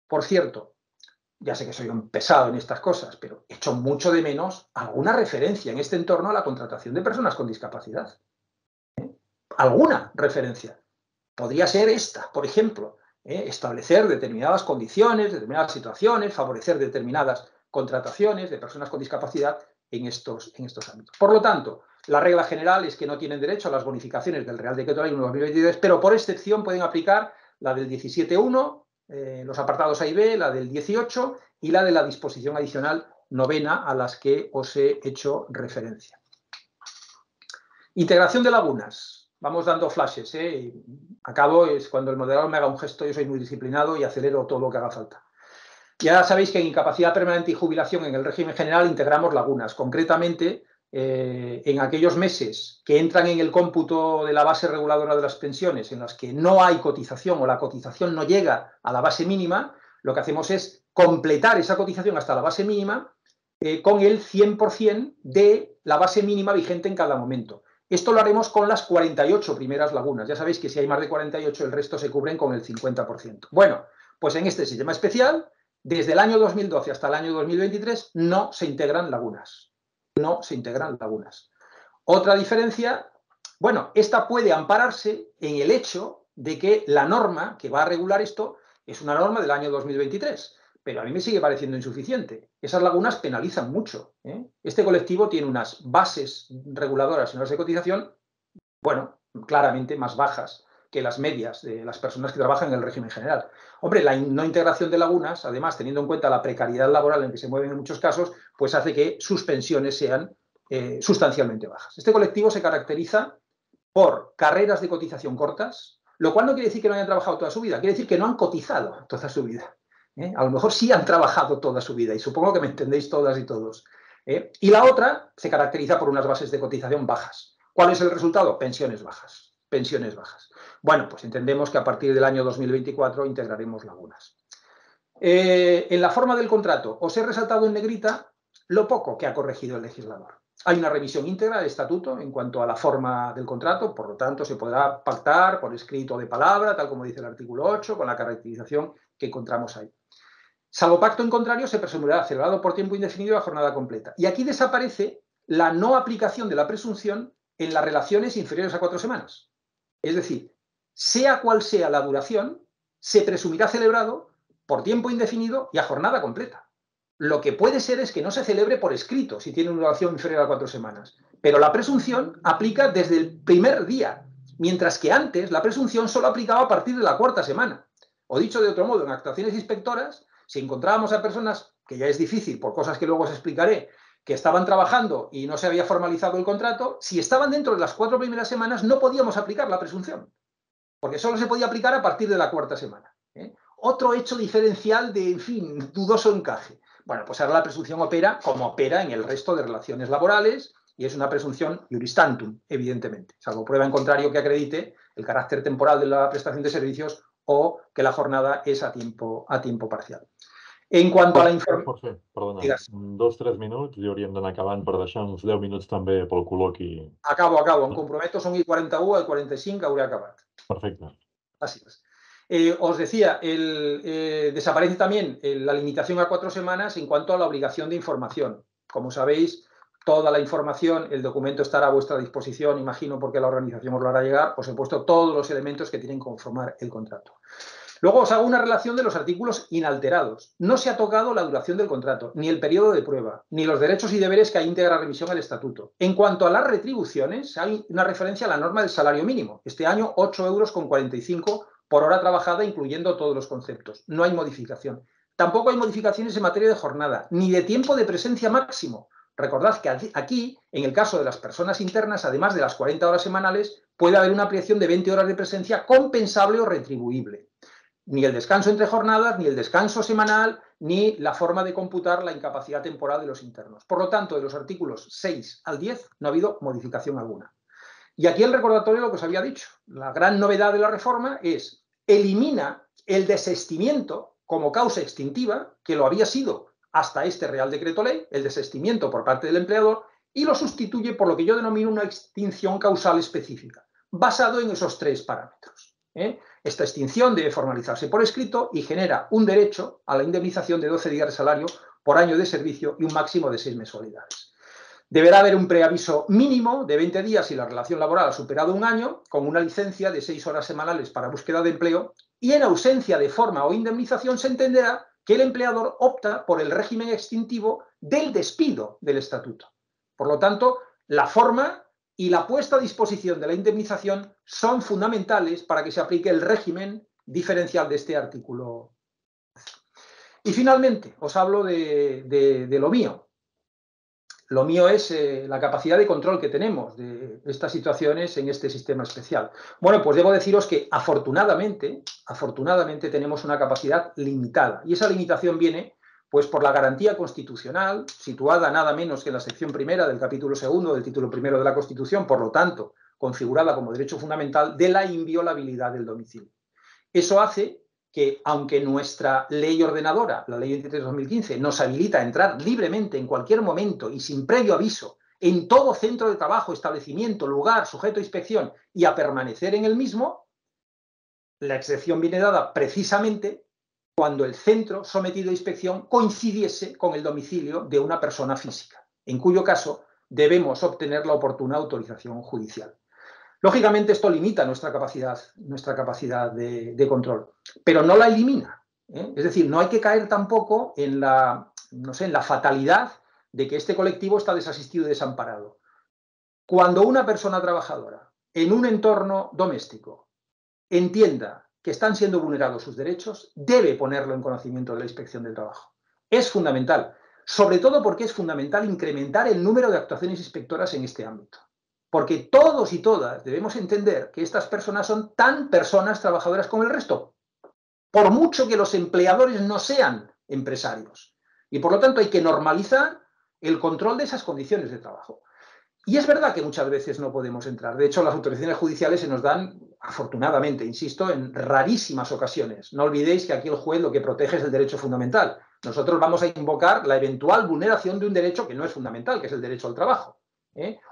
Por cierto, ya sé que soy un pesado en estas cosas, pero echo mucho de menos alguna referencia en este entorno a la contratación de personas con discapacidad. Alguna referencia. Podría ser esta, por ejemplo, establecer determinadas condiciones, determinadas situaciones, favorecer determinadas contrataciones de personas con discapacidad en estos ámbitos. Por lo tanto, la regla general es que no tienen derecho a las bonificaciones del Real Decreto Ley 1/2023, pero por excepción pueden aplicar la del 17.1, los apartados A y B, la del 18 y la de la disposición adicional 9ª a las que os he hecho referencia. Integración de lagunas. Vamos dando flashes, acabo, es cuando el moderador me haga un gesto, yo soy muy disciplinado y acelero todo lo que haga falta. Ya sabéis que en incapacidad permanente y jubilación en el régimen general integramos lagunas, concretamente en aquellos meses que entran en el cómputo de la base reguladora de las pensiones en las que no hay cotización o la cotización no llega a la base mínima, lo que hacemos es completar esa cotización hasta la base mínima con el 100% de la base mínima vigente en cada momento. Esto lo haremos con las 48 primeras lagunas. Ya sabéis que si hay más de 48, el resto se cubren con el 50%. Bueno, pues en este sistema especial, desde el año 2012 hasta el año 2023, no se integran lagunas. No se integran lagunas. Otra diferencia, bueno, esta puede ampararse en el hecho de que la norma que va a regular esto es una norma del año 2023. Pero a mí me sigue pareciendo insuficiente. Esas lagunas penalizan mucho. Este colectivo tiene unas bases reguladoras y unas de cotización, bueno, claramente más bajas que las medias de las personas que trabajan en el régimen general. Hombre, la no integración de lagunas, además, teniendo en cuenta la precariedad laboral en que se mueven en muchos casos, pues hace que sus pensiones sean sustancialmente bajas. Este colectivo se caracteriza por carreras de cotización cortas, lo cual no quiere decir que no hayan trabajado toda su vida, quiere decir que no han cotizado toda su vida. A lo mejor sí han trabajado toda su vida y supongo que me entendéis todas y todos. Y la otra se caracteriza por unas bases de cotización bajas. ¿Cuál es el resultado? Pensiones bajas. Pensiones bajas. Bueno, pues entendemos que a partir del año 2024 integraremos lagunas. En la forma del contrato, os he resaltado en negrita lo poco que ha corregido el legislador. Hay una revisión íntegra del estatuto en cuanto a la forma del contrato, por lo tanto se podrá pactar por escrito o de palabra, tal como dice el artículo 8, con la caracterización que encontramos ahí. Salvo pacto en contrario, se presumirá celebrado por tiempo indefinido a jornada completa. Y aquí desaparece la no aplicación de la presunción en las relaciones inferiores a 4 semanas. Es decir, sea cual sea la duración, se presumirá celebrado por tiempo indefinido y a jornada completa. Lo que puede ser es que no se celebre por escrito si tiene una duración inferior a 4 semanas. Pero la presunción aplica desde el primer día, mientras que antes la presunción solo aplicaba a partir de la 4ª semana. O dicho de otro modo, en actuaciones inspectoras, si encontrábamos a personas, que ya es difícil por cosas que luego os explicaré, que estaban trabajando y no se había formalizado el contrato, si estaban dentro de las 4 primeras semanas no podíamos aplicar la presunción, porque solo se podía aplicar a partir de la 4ª semana. Otro hecho diferencial de, en fin, dudoso encaje. Bueno, pues ahora la presunción opera como opera en el resto de relaciones laborales y es una presunción iuris tantum, evidentemente, salvo prueba en contrario que acredite el carácter temporal de la prestación de servicios o que la jornada és a tiempo parcial. En cuanto a la informació... Jorge, perdona, 2-3 minuts i hauríem d'anar acabant per deixar uns 10 minuts també pel col·loqui. Acabo, em comprometo, son y 41, el 45 hauré acabat. Perfecte. Así es. Os decía, desaparece también la limitación a 4 semanas en cuanto a la obligación de información. Como sabéis, toda la información, el documento estará a vuestra disposición, imagino, porque la organización os lo hará llegar. Os he puesto todos los elementos que tienen que conformar el contrato. Luego os hago una relación de los artículos inalterados. No se ha tocado la duración del contrato, ni el periodo de prueba, ni los derechos y deberes que hay íntegra revisión al estatuto. En cuanto a las retribuciones, hay una referencia a la norma del salario mínimo. Este año, 8,45 € por hora trabajada, incluyendo todos los conceptos. No hay modificación. Tampoco hay modificaciones en materia de jornada, ni de tiempo de presencia máximo. Recordad que aquí, en el caso de las personas internas, además de las 40 horas semanales, puede haber una ampliación de 20 horas de presencia compensable o retribuible. Ni el descanso entre jornadas, ni el descanso semanal, ni la forma de computar la incapacidad temporal de los internos. Por lo tanto, de los artículos 6 al 10 no ha habido modificación alguna. Y aquí el recordatorio de lo que os había dicho. La gran novedad de la reforma es elimina el desistimiento como causa extintiva, que lo había sido hasta este Real Decreto Ley, el desistimiento por parte del empleador, y lo sustituye por lo que yo denomino una extinción causal específica, basado en esos 3 parámetros. Esta extinción debe formalizarse por escrito y genera un derecho a la indemnización de 12 días de salario por año de servicio y un máximo de 6 mensualidades. Deberá haber un preaviso mínimo de 20 días si la relación laboral ha superado un año, con una licencia de 6 horas semanales para búsqueda de empleo, y en ausencia de forma o indemnización se entenderá que el empleador opta por el régimen extintivo del despido del estatuto. Por lo tanto, la forma y la puesta a disposición de la indemnización son fundamentales para que se aplique el régimen diferencial de este artículo. Y finalmente, os hablo de lo mío. Lo mío es la capacidad de control que tenemos de estas situaciones en este sistema especial. Bueno, pues debo deciros que afortunadamente tenemos una capacidad limitada. Y esa limitación viene pues por la garantía constitucional, situada nada menos que en la sección primera del capítulo segundo del título primero de la Constitución, por lo tanto, configurada como derecho fundamental, de la inviolabilidad del domicilio. Eso hace que, aunque nuestra ley ordenadora, la ley 23/2015, nos habilita a entrar libremente en cualquier momento y sin previo aviso en todo centro de trabajo, establecimiento, lugar, sujeto a inspección y a permanecer en el mismo, la excepción viene dada precisamente cuando el centro sometido a inspección coincidiese con el domicilio de una persona física, en cuyo caso debemos obtener la oportuna autorización judicial. Lógicamente esto limita nuestra capacidad de control, pero no la elimina. Es decir, no hay que caer tampoco en la fatalidad de que este colectivo está desasistido y desamparado. Cuando una persona trabajadora en un entorno doméstico entienda que están siendo vulnerados sus derechos, debe ponerlo en conocimiento de la Inspección del Trabajo. Es fundamental, sobre todo porque es fundamental incrementar el número de actuaciones inspectoras en este ámbito. Porque todos y todas debemos entender que estas personas son tan personas trabajadoras como el resto, por mucho que los empleadores no sean empresarios. Y por lo tanto hay que normalizar el control de esas condiciones de trabajo. Y es verdad que muchas veces no podemos entrar. De hecho, las autorizaciones judiciales se nos dan, afortunadamente, insisto, en rarísimas ocasiones. No olvidéis que aquí el juez lo que protege es el derecho fundamental. Nosotros vamos a invocar la eventual vulneración de un derecho que no es fundamental, que es el derecho al trabajo.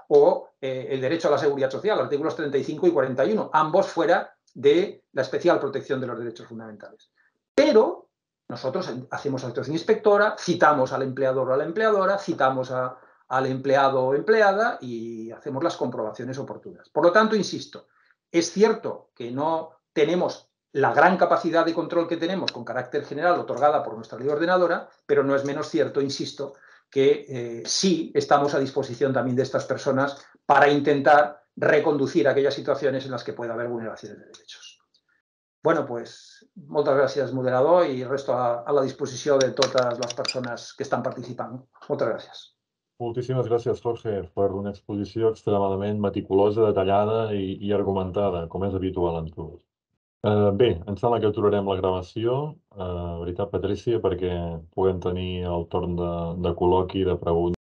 O el derecho a la seguridad social, artículos 35 y 41, ambos fuera de la especial protección de los derechos fundamentales. Pero nosotros hacemos actuación inspectora, citamos al empleador o a la empleadora, citamos al empleado o empleada y hacemos las comprobaciones oportunas. Por lo tanto, insisto, es cierto que no tenemos la gran capacidad de control que tenemos con carácter general otorgada por nuestra ley ordenadora, pero no es menos cierto, insisto, que sí estamos a disposición también de estas personas para intentar reconducir aquellas situaciones en las que pueda haber vulneraciones de derechos. Bueno, pues, moltes gràcies, moderador, i resto a la disposició de totes les persones que estan participant. Moltes gràcies. Moltíssimes gràcies, Jorge, per una exposició extremadament meticulosa, detallada i argumentada, com és habitual en tu. Bé, em sembla que aturarem la gravació, veritat, Patrícia, perquè puguem tenir el torn de col·loqui, de preguntes.